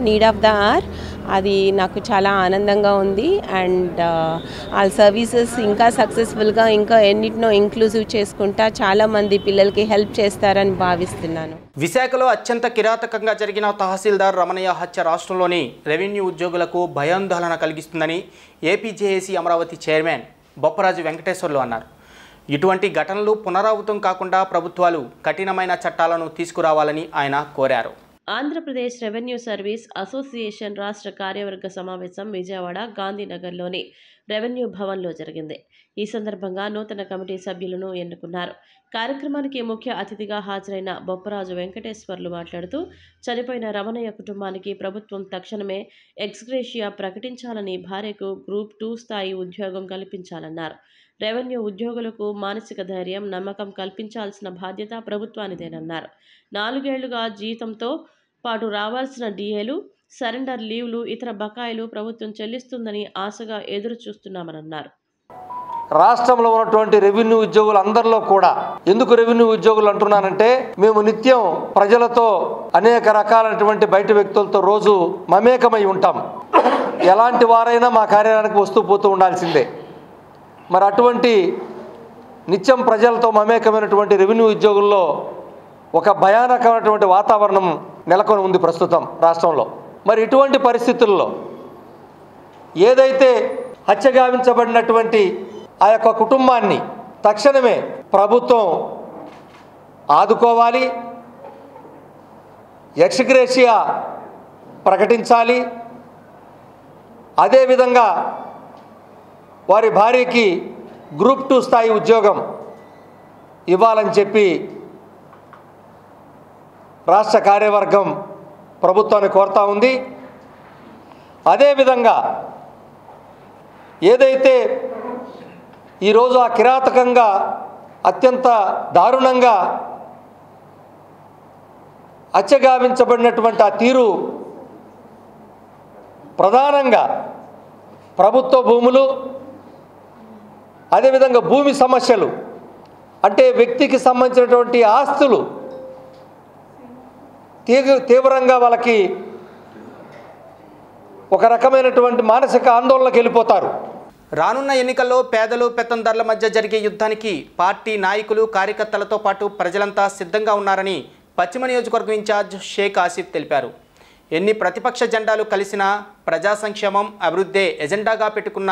need of the hour. అది నాకు చాలా ఆనందంగా ఉంది. అండ్ ఆ సర్వీసెస్ ఇంకా సక్సెస్ఫుల్గా ఇంకా ఎన్నిటినో ఇంక్లూజివ్ చేసుకుంటా చాలామంది పిల్లలకి హెల్ప్ చేస్తారని భావిస్తున్నాను. విశాఖలో అత్యంత కిరాతకంగా జరిగిన తహసీల్దార్ రమణయ్య హత్య రాష్ట్రంలోని రెవెన్యూ ఉద్యోగులకు భయాందోళన కలిగిస్తుందని ఏపీజేఏసీ అమరావతి చైర్మన్ బొప్పరాజు వెంకటేశ్వర్లు అన్నారు. ఇటువంటి ఘటనలు పునరావృతం కాకుండా ప్రభుత్వాలు కఠినమైన చట్టాలను తీసుకురావాలని ఆయన కోరారు. ఆంధ్రప్రదేశ్ రెవెన్యూ సర్వీస్ అసోసియేషన్ రాష్ట్ర కార్యవర్గ సమావేశం విజయవాడ గాంధీనగర్లోని రెవెన్యూ భవన్లో జరిగింది. ఈ సందర్భంగా నూతన కమిటీ సభ్యులను ఎన్నుకున్నారు. కార్యక్రమానికి ముఖ్య అతిథిగా హాజరైన బొప్పరాజు వెంకటేశ్వర్లు మాట్లాడుతూ చనిపోయిన రమణయ్య కుటుంబానికి ప్రభుత్వం తక్షణమే ఎక్స్గ్రేషియా ప్రకటించాలని, భార్యకు గ్రూప్ 2 స్థాయి ఉద్యోగం కల్పించాలన్నారు. రెవెన్యూ ఉద్యోగులకు మానసిక ధైర్యం, నమ్మకం కల్పించాల్సిన బాధ్యత ప్రభుత్వానిదేనన్నారు. 4 ఏళ్లుగా జీతంతో పాటు రావాల్సిన డిఏలు, సరెండర్ లీవ్లు, ఇతర బకాయిలు ప్రభుత్వం చెల్లిస్తుందని ఆశగా ఎదురు చూస్తున్నామన్నారు. రాష్ట్రంలో ఉన్నటువంటి రెవెన్యూ ఉద్యోగులు అందరిలో కూడా ఎందుకు రెవెన్యూ ఉద్యోగులు అంటున్నానంటే, మేము నిత్యం ప్రజలతో అనేక రకాలైనటువంటి బయట వ్యక్తులతో రోజు మమేకమై ఉంటాం. ఎలాంటి వారైనా మా కార్యాలయానికి వస్తూ పోతూ ఉండాల్సిందే. మరి అటువంటి నిత్యం ప్రజలతో మమేకమైనటువంటి రెవెన్యూ ఉద్యోగుల్లో ఒక భయానకమైనటువంటి వాతావరణం నెలకొని ఉంది ప్రస్తుతం రాష్ట్రంలో. మరి ఇటువంటి పరిస్థితుల్లో ఏదైతే హత్యగావించబడినటువంటి ఆ యొక్క కుటుంబాన్ని తక్షణమే ప్రభుత్వం ఆదుకోవాలి, ఎక్స్గ్రేషియా ప్రకటించాలి. అదేవిధంగా వారి భార్యకి గ్రూప్ 2 స్థాయి ఉద్యోగం ఇవ్వాలని చెప్పి రాష్ట్ర కార్యవర్గం ప్రభుత్వాన్ని కోరుతా ఉంది. అదేవిధంగా ఏదైతే ఈరోజు ఆ కిరాతకంగా అత్యంత దారుణంగా హత్యగావించబడినటువంటి ఆ తీరు ప్రధానంగా ప్రభుత్వ భూములు, అదేవిధంగా భూమి సమస్యలు, అంటే వ్యక్తికి సంబంధించినటువంటి ఆస్తులు తీవ్రంగా వాళ్ళకి ఒక రకమైనటువంటి మానసిక ఆందోళనకు వెళ్ళిపోతారు. రానున్న ఎన్నికల్లో పేదలు పెత్తందారుల మధ్య జరిగే యుద్ధానికి పార్టీ నాయకులు కార్యకర్తలతో పాటు ప్రజలంతా సిద్ధంగా ఉన్నారని పశ్చిమ నియోజకవర్గం ఇన్ఛార్జ్ షేక్ ఆసిఫ్ తెలిపారు. ఎన్ని ప్రతిపక్ష జెండాలు కలిసినా ప్రజా సంక్షేమం అభివృద్ధే ఎజెండాగా పెట్టుకున్న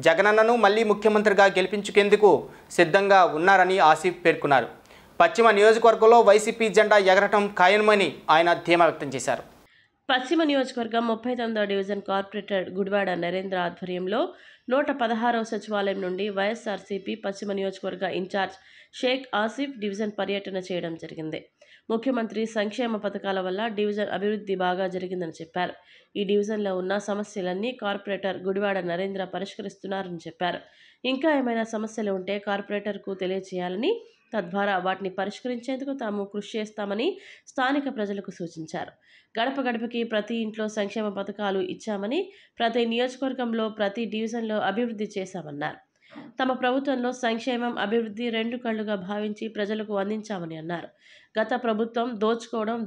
జగనన్నను మళ్లీ ముఖ్యమంత్రిగా గెలిపించుకేందుకు సిద్ధంగా ఉన్నారని ఆసిఫ్ పేర్కొన్నారు. పశ్చిమ నియోజకవర్గంలో వైసీపీ జెండా ఎగరటం ఖాయమని ఆయన ధీమా వ్యక్తం చేశారు. పశ్చిమ నియోజకవర్గం 39వ డివిజన్ కార్పొరేటర్ గుడివాడ నరేంద్ర ఆధ్వర్యంలో 116వ సచివాలయం నుండి వైఎస్ఆర్సీపీ పశ్చిమ నియోజకవర్గ ఇన్ఛార్జ్ షేక్ ఆసిఫ్ డివిజన్ పర్యటన చేయడం జరిగింది. ముఖ్యమంత్రి సంక్షేమ పథకాల వల్ల డివిజన్ అభివృద్ధి బాగా జరిగిందని చెప్పారు. ఈ డివిజన్లో ఉన్న సమస్యలన్నీ కార్పొరేటర్ గుడివాడ నరేంద్ర పరిష్కరిస్తున్నారని చెప్పారు. ఇంకా ఏమైనా సమస్యలు ఉంటే కార్పొరేటర్కు తెలియజేయాలని, తద్వారా వాటిని పరిష్కరించేందుకు తాము కృషి చేస్తామని స్థానిక ప్రజలకు సూచించారు. గడప గడపకి ప్రతి ఇంట్లో సంక్షేమ పథకాలు ఇచ్చామని, ప్రతి నియోజకవర్గంలో ప్రతి డివిజన్లో అభివృద్ధి చేశామన్నారు. తమ ప్రభుత్వంలో సంక్షేమం, అభివృద్ధి రెండు కళ్లుగా భావించి ప్రజలకు అందించామని అన్నారు. గత ప్రభుత్వం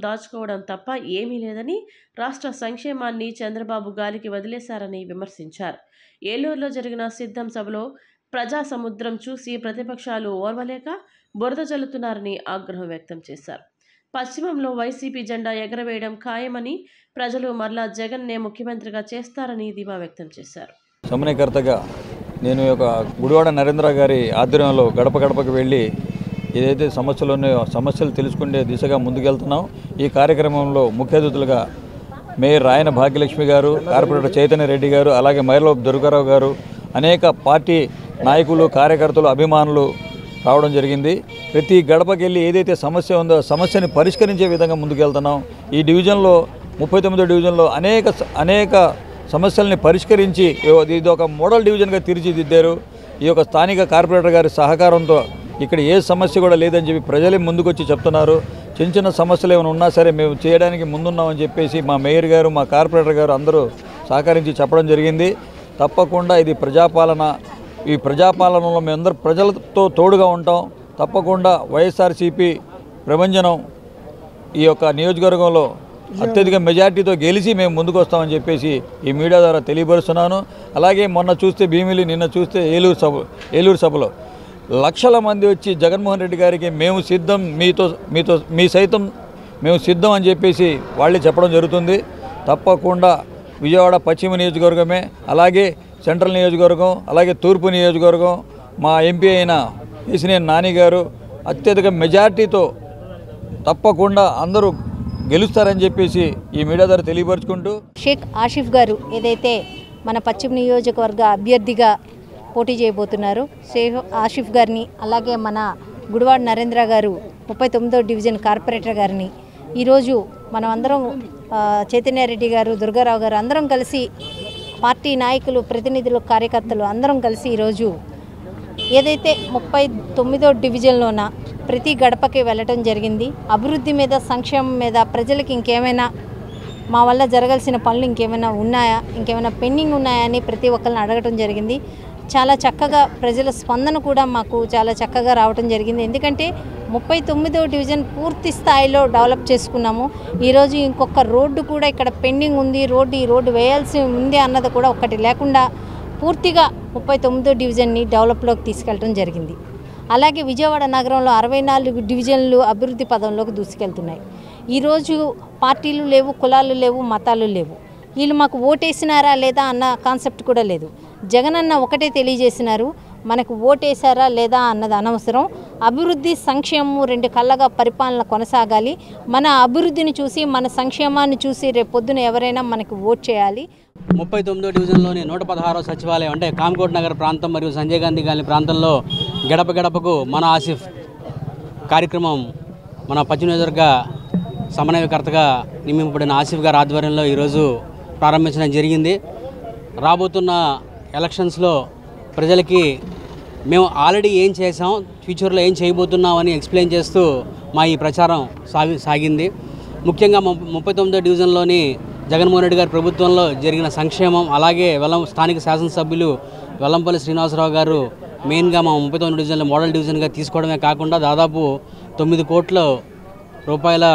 దాచుకోవడం తప్ప ఏమీ లేదని, రాష్ట్ర సంక్షేమాన్ని చంద్రబాబు గాలికి వదిలేశారని విమర్శించారు. ఏలూరులో జరిగిన సిద్ధం సభలో ప్రజా సముద్రం చూసి ప్రతిపక్షాలు ఓర్వలేక బురద జల్లుతున్నారని ఆగ్రహం వ్యక్తం చేశారు. పశ్చిమంలో వైసీపీ జెండా ఎగరవేయడం ఖాయమని, ప్రజలు మరలా జగన్నే ముఖ్యమంత్రిగా చేస్తారని ధీమా వ్యక్తం చేశారు. సమన్వయకర్తగా నేను ఒక గుడివాడ నరేంద్ర గారి ఆధ్వర్యంలో గడప గడపకు వెళ్ళి ఏదైతే సమస్యలు ఉన్నాయో సమస్యలు తెలుసుకునే దిశగా ముందుకెళ్తున్నాం. ఈ కార్యక్రమంలో ముఖ్య అతిథులుగా మేయర్ రాయన భాగ్యలక్ష్మి గారు, కార్పొరేటర్ చైతన్య రెడ్డి గారు, అలాగే మైర్లోపు దుర్గారావు గారు, అనేక పార్టీ నాయకులు, కార్యకర్తలు, అభిమానులు రావడం జరిగింది. ప్రతి గడపకెళ్ళి ఏదైతే సమస్య ఉందో సమస్యని పరిష్కరించే విధంగా ముందుకెళ్తున్నాం. ఈ డివిజన్లో 39వ డివిజన్లో అనేక సమస్యల్ని పరిష్కరించి ఇది ఒక మోడల్ డివిజన్గా తీర్చిదిద్దారు. ఈ యొక్క స్థానిక కార్పొరేటర్ గారి సహకారంతో ఇక్కడ ఏ సమస్య కూడా లేదని చెప్పి ప్రజలే ముందుకొచ్చి చెప్తున్నారు. చిన్న సమస్యలు ఏమైనా ఉన్నా సరే మేము చేయడానికి ముందున్నామని చెప్పేసి మా మేయర్ గారు, మా కార్పొరేటర్ గారు అందరూ సహకరించి చెప్పడం జరిగింది. తప్పకుండా ఇది ప్రజాపాలన. ఈ ప్రజాపాలనలో మేమందరూ ప్రజలతో తోడుగా ఉంటాం. తప్పకుండా వైఎస్ఆర్సీపీ ప్రభంజనం ఈ యొక్క నియోజకవర్గంలో అత్యధిక మెజార్టీతో గెలిచి మేము ముందుకు వస్తామని చెప్పేసి ఈ మీడియా ద్వారా తెలియపరుస్తున్నాను. అలాగే మొన్న చూస్తే భీమిలి, నిన్న చూస్తే ఏలూరు సభలో లక్షల మంది వచ్చి జగన్మోహన్ రెడ్డి గారికి మేము సిద్ధం, మీ సైతం మేము సిద్ధం అని చెప్పేసి వాళ్ళే చెప్పడం జరుగుతుంది. తప్పకుండా విజయవాడ పశ్చిమ నియోజకవర్గమే, అలాగే సెంట్రల్ నియోజకవర్గం, అలాగే తూర్పు నియోజకవర్గం మా ఎంపీ అయిన కేసినేని నాని గారు అత్యధిక మెజార్టీతో తప్పకుండా అందరూ గెలుస్తారని చెప్పేసి ఈ మీడియా ద్వారా తెలియపరుచుకుంటూ, షేక్ ఆసిఫ్ గారు ఏదైతే మన పశ్చిమ నియోజకవర్గ అభ్యర్థిగా పోటీ చేయబోతున్నారు, షేక్ ఆసిఫ్ గారిని, అలాగే మన గుడివాడ నరేంద్ర గారు 39వ డివిజన్ కార్పొరేటర్ గారిని ఈరోజు మనం అందరం చైతన్యారెడ్డి గారు, దుర్గారావు గారు అందరం కలిసి పార్టీ నాయకులు, ప్రతినిధులు, కార్యకర్తలు అందరం కలిసి ఈరోజు ఏదైతే 39వ డివిజన్లోన ప్రతి గడపకి వెళ్ళటం జరిగింది. అభివృద్ధి మీద, సంక్షేమం మీద, ప్రజలకి ఇంకేమైనా మా వల్ల జరగాల్సిన పనులు ఇంకేమైనా ఉన్నాయా, ఇంకేమైనా పెండింగ్ ఉన్నాయా అని ప్రతి ఒక్కరిని అడగటం జరిగింది. చాలా చక్కగా ప్రజల స్పందన కూడా మాకు చాలా చక్కగా రావటం జరిగింది. ఎందుకంటే 39వ డివిజన్ పూర్తి స్థాయిలో డెవలప్ చేసుకున్నాము. ఈరోజు ఇంకొక రోడ్డు కూడా ఇక్కడ పెండింగ్ ఉంది, ఈ రోడ్డు వేయాల్సి ఉంది అన్నది కూడా ఒక్కటి లేకుండా పూర్తిగా 39వ డివిజన్ని డెవలప్లోకి తీసుకెళ్ళడం జరిగింది. అలాగే విజయవాడ నగరంలో 64 డివిజన్లు అభివృద్ధి పదంలోకి దూసుకెళ్తున్నాయి. ఈరోజు పార్టీలు లేవు, కులాలు లేవు, మతాలు లేవు. వీళ్ళు మాకు ఓటేసినారా లేదా అన్న కాన్సెప్ట్ కూడా లేదు. జగన్ అన్న ఒకటే తెలియజేసినారు, మనకు ఓటేసారా లేదా అన్నది అనవసరం, అభివృద్ధి సంక్షేమం రెండు కళ్ళగా పరిపాలన కొనసాగాలి. మన అభివృద్ధిని చూసి, మన సంక్షేమాన్ని చూసి రేపు పొద్దున ఎవరైనా మనకు ఓట్ చేయాలి. 39వ డివిజన్లోని 116వ సచివాలయం అంటే కామ్కోట్ నగర్ ప్రాంతం మరియు సంజయ్ గాంధీ గారి ప్రాంతంలో గడప గడపకు మన ఆసిఫ్ కార్యక్రమం మన పశ్చిమ నియోజకవర్గ సమన్వయకర్తగా నియమింపబడిన ఆసిఫ్ గారి ఆధ్వర్యంలో ఈరోజు ప్రారంభించడం జరిగింది. రాబోతున్న ఎలక్షన్స్లో ప్రజలకి మేము ఆల్రెడీ ఏం చేసాం, ఫ్యూచర్లో ఏం చేయబోతున్నాం అని ఎక్స్ప్లెయిన్ చేస్తూ మా ఈ ప్రచారం సాగింది. ముఖ్యంగా 39వ డివిజన్లోని జగన్మోహన్ రెడ్డి గారి ప్రభుత్వంలో జరిగిన సంక్షేమం, అలాగే స్థానిక శాసనసభ్యులు వెల్లంపల్లి శ్రీనివాసరావు గారు మెయిన్గా మా 39వ డివిజన్లో మోడల్ డివిజన్గా తీసుకోవడమే కాకుండా దాదాపు 9 కోట్ల రూపాయల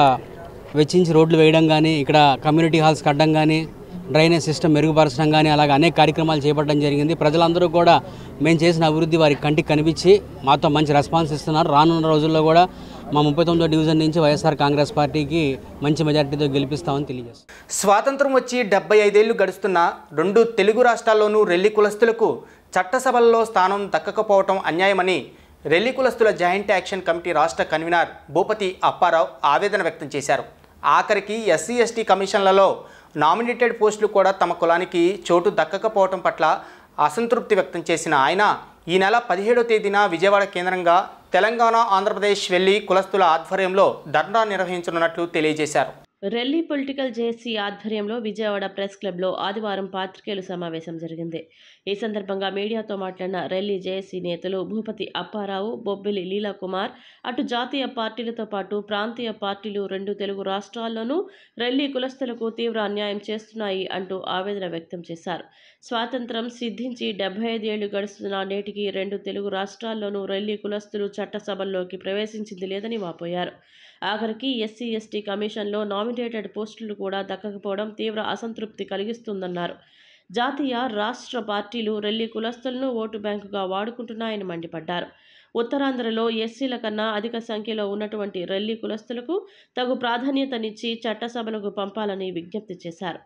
వెచ్చించి రోడ్లు వేయడం కానీ, ఇక్కడ కమ్యూనిటీ హాల్స్ కట్టడం కానీ, డ్రైనేజ్ సిస్టమ్ మెరుగుపరచడం కానీ అలాగే అనేక కార్యక్రమాలు చేపట్టడం జరిగింది. ప్రజలందరూ కూడా మేము చేసిన అభివృద్ధి వారి కంటికి కనిపించి మాతో మంచి రెస్పాన్స్ ఇస్తున్నారు. రానున్న రోజుల్లో కూడా మా 39వ డివిజన్ నుంచి వైఎస్ఆర్ కాంగ్రెస్ పార్టీకి మంచి మెజార్టీతో గెలిపిస్తామని తెలియజేస్తాం. స్వాతంత్రం వచ్చి 75 ఏళ్లు గడుస్తున్న 2 తెలుగు రాష్ట్రాల్లోనూ రెల్లి కులస్తులకు చట్టసభల్లో స్థానం దక్కకపోవటం అన్యాయమని రెల్లి కులస్తుల జాయింట్ యాక్షన్ కమిటీ రాష్ట్ర కన్వీనర్ భూపతి అప్పారావు ఆవేదన వ్యక్తం చేశారు. ఆఖరికి ఎస్సీ ఎస్టీ కమిషన్లలో నామినేటెడ్ పోస్టులు కూడా తమ కులానికి చోటు దక్కకపోవటం పట్ల అసంతృప్తి వ్యక్తం చేసిన ఆయన ఈ నెల 17వ తేదీన విజయవాడ కేంద్రంగా తెలంగాణ, ఆంధ్రప్రదేశ్ వెళ్లి కులస్తుల ఆధ్వర్యంలో ధర్నా నిర్వహించనున్నట్లు తెలియజేశారు. రెల్లి పొలిటికల్ జేఏసీ ఆధ్వర్యంలో విజయవాడ ప్రెస్ క్లబ్లో ఆదివారం పాత్రికేయుల సమావేశం జరిగింది. ఈ సందర్భంగా మీడియాతో మాట్లాడిన రెల్లి జేఏసీ నేతలు భూపతి అప్పారావు, బొబ్బిలి లీలాకుమార్ అటు జాతీయ పార్టీలతో పాటు ప్రాంతీయ పార్టీలు 2 తెలుగు రాష్ట్రాల్లోనూ రెల్లి కులస్తులకు తీవ్ర అన్యాయం చేస్తున్నాయి అంటూ ఆవేదన వ్యక్తం చేశారు. స్వాతంత్రం సిద్ధించి 75 ఏళ్లు గడుస్తున్న నేటికి 2 తెలుగు రాష్ట్రాల్లోనూ రెల్లి కులస్తులు చట్టసభల్లోకి ప్రవేశించింది లేదని వాపోయారు. ఆఖరికి ఎస్సీ ఎస్టీ కమిషన్లో నామినేటెడ్ పోస్టులు కూడా దక్కకపోవడం తీవ్ర అసంతృప్తి కలిగిస్తుందన్నారు. జాతీయ రాష్ట్ర పార్టీలు రెల్లి కులస్తులను ఓటు బ్యాంకుగా వాడుకుంటున్నాయని మండిపడ్డారు. ఉత్తరాంధ్రలో ఎస్సీల కన్నా అధిక సంఖ్యలో ఉన్నటువంటి రెల్లి కులస్తులకు తగు ప్రాధాన్యతనిచ్చి చట్టసభలకు పంపాలని విజ్ఞప్తి చేశారు.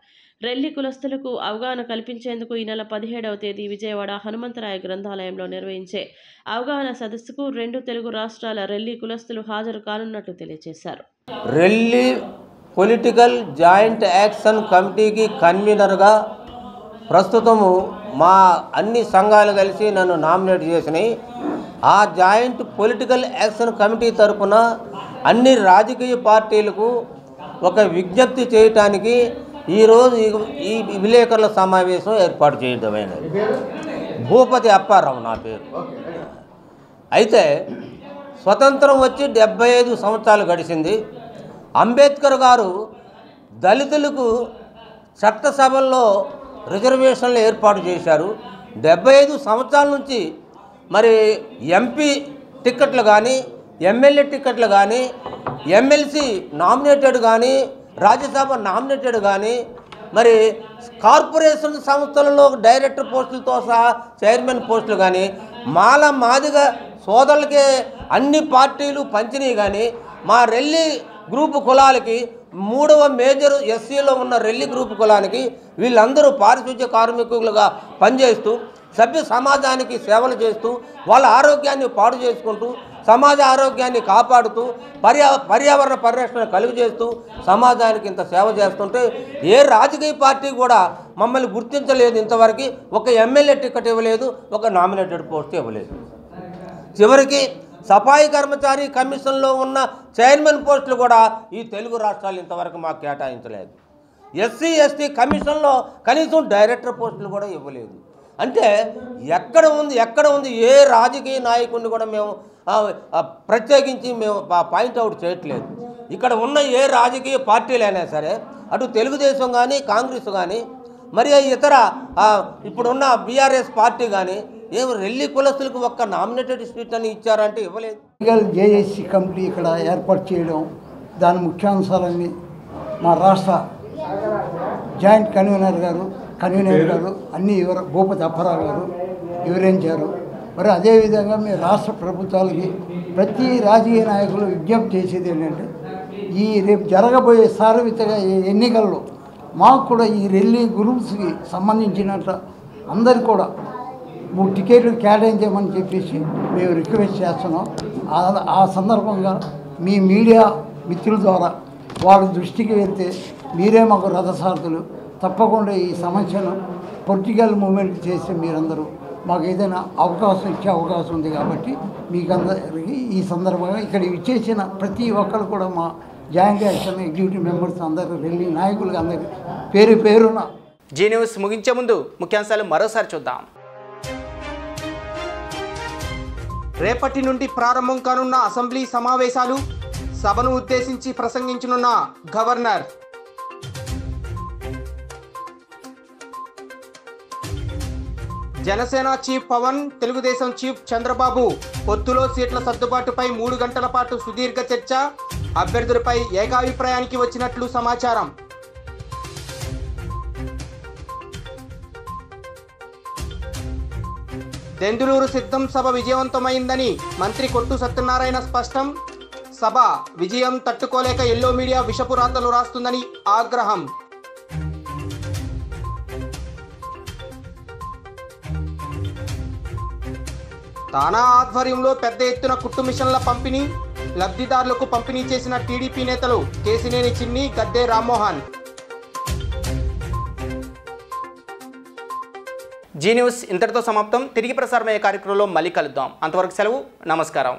రెల్లి కులస్తులకు అవగాహన కల్పించేందుకు ఈ నెల 17వ తేదీ విజయవాడ హనుమంతరాయ గ్రంథాలయంలో నిర్వహించే అవగాహన సదస్సుకు 2 తెలుగు రాష్ట్రాల రెల్లి కులస్తులు హాజరు కానున్నట్లు తెలియజేశారు. రెల్లి పొలిటికల్ జాయింట్ యాక్షన్ కమిటీకి కన్వీనర్గా ప్రస్తుతము మా అన్ని సంఘాలు కలిసి నన్ను నామినేట్ చేసినాయి. ఆ జాయింట్ పొలిటికల్ యాక్షన్ కమిటీ తరఫున అన్ని రాజకీయ పార్టీలకు ఒక విజ్ఞప్తి చేయటానికి ఈరోజు ఈ విలేకరుల సమావేశం ఏర్పాటు చేయడమైనది. భూపతి అప్పారావు నా పేరు. అయితే స్వతంత్రం వచ్చి 75 సంవత్సరాలు గడిచింది. అంబేద్కర్ గారు దళితులకు చట్టసభల్లో రిజర్వేషన్లు ఏర్పాటు చేశారు. 75 సంవత్సరాల నుంచి మరి ఎంపీ టిక్కెట్లు కానీ, ఎమ్మెల్యే టిక్కెట్లు కానీ, ఎమ్మెల్సీ నామినేటెడ్ కానీ, రాజ్యసభ నామినేటెడ్ కానీ, మరి కార్పొరేషన్ సంస్థలలో డైరెక్టర్ పోస్టులతో సహా చైర్మన్ పోస్టులు కానీ మాదిగ సోదరులకే అన్ని పార్టీలు పంచినాయి. కానీ మా రెల్లి గ్రూపు కులాలకి 3వ మేజర్ ఎస్సీలో ఉన్న రెల్లి గ్రూపు కులానికి వీళ్ళందరూ పారిశుద్ధ్య కార్మికులుగా పనిచేస్తూ సభ్య సమాజానికి సేవలు చేస్తూ వాళ్ళ ఆరోగ్యాన్ని పాడు చేసుకుంటూ సమాజ ఆరోగ్యాన్ని కాపాడుతూ పర్యావరణ పరిరక్షణ కలుగు చేస్తూ సమాజానికి ఇంత సేవ చేస్తుంటే ఏ రాజకీయ పార్టీ కూడా మమ్మల్ని గుర్తించలేదు. ఇంతవరకు ఒక ఎమ్మెల్యే టికెట్ ఇవ్వలేదు, ఒక నామినేటెడ్ పోస్ట్ ఇవ్వలేదు. చివరికి సఫాయి కర్మచారి కమిషన్లో ఉన్న చైర్మన్ పోస్టులు కూడా ఈ తెలుగు రాష్ట్రాలు ఇంతవరకు మాకు కేటాయించలేదు. ఎస్సీ ఎస్టీ కమిషన్లో కనీసం డైరెక్టర్ పోస్టులు కూడా ఇవ్వలేదు. అంటే ఎక్కడ ఉంది ఏ రాజకీయ నాయకుడిని కూడా మేము ప్రత్యేకించి మేము పాయింట్అవుట్ చేయట్లేదు. ఇక్కడ ఉన్న ఏ రాజకీయ పార్టీలైనా సరే, అటు తెలుగుదేశం కానీ కాంగ్రెస్ కానీ మరి ఇతర ఇప్పుడున్న బీఆర్ఎస్ పార్టీ కానీ ఏం రెల్లి కులస్తులకు ఒక్క నామినేటెడ్ సీట్ అని ఇచ్చారంటే ఇవ్వలేదు. జేఏసీ కమిటీ ఇక్కడ ఏర్పాటు చేయడం, దాని ముఖ్యాంశాలన్నీ మా రాష్ట్ర జాయింట్ కన్వీనర్ గారు అన్నీ భూపతి అప్పారావు గారు వివరించారు. మరి అదేవిధంగా మీ రాష్ట్ర ప్రభుత్వాలకి ప్రతి రాజకీయ నాయకులు విజ్ఞప్తి చేసేది ఏంటంటే ఈ రేపు జరగబోయే సార్వత్రిక ఎన్నికల్లో మాకు కూడా ఈ రెల్లి గ్రూప్స్కి సంబంధించినట్ల అందరికీ కూడా 3 టికెట్లు కేటాయించమని చెప్పేసి మేము రిక్వెస్ట్ చేస్తున్నాం. ఆ సందర్భంగా మీ మీడియా మిత్రుల ద్వారా వాళ్ళ దృష్టికి వెళ్తే మీరే మాకు రథసారథులు. తప్పకుండా ఈ సమస్యను పొలిటికల్ మూమెంట్ చేసి మీరందరూ మాకు ఏదైనా అవకాశం ఇచ్చే అవకాశం ఉంది. కాబట్టి మీకందరికీ ఈ సందర్భంగా ఇక్కడ ఇచ్చేసిన ప్రతి ఒక్కరు కూడా మా జాయింట్ యాక్షన్ ఎగ్జిక్యూటివ్ మెంబర్స్ అందరూ రెల్లి నాయకులు అందరికీ పేరున జీ న్యూస్ ముగించే ముందు ముఖ్యాంశాలు మరోసారి చూద్దాం. రేపటి నుండి ప్రారంభం కానున్న అసెంబ్లీ సమావేశాలు, సభను ఉద్దేశించి ప్రసంగించనున్న governor. Janasena chief Pawan, Telugu Desam chief Chandrababu పొత్తులో సీట్ల సర్దుబాటుపై 3 గంటల పాటు సుదీర్ఘ చర్చ, అభ్యర్థులపై ఏకాభిప్రాయానికి వచ్చినట్లు సమాచారం. దెందులూరు సిద్ధం సభ విజయవంతమైందని మంత్రి కొట్టు సత్యనారాయణ స్పష్టం. సభ విజయం తట్టుకోలేక ఎల్లో మీడియా విషపు రాతలు రాస్తుందని ఆగ్రహం. తానా ఆధ్వర్యంలో పెద్ద ఎత్తున కుట్టు మిషన్ల పంపిణీ, లబ్ధిదారులకు పంపిణీ చేసిన టీడీపీ నేతలు కేసినేని చిన్ని, గద్దే రామ్మోహన్. జీ న్యూస్ ఇంతటితో సమాప్తం. తిరిగి ప్రసారమయ్యే కార్యక్రమంలో మళ్ళీ కలుద్దాం. అంతవరకు సెలవు. నమస్కారం.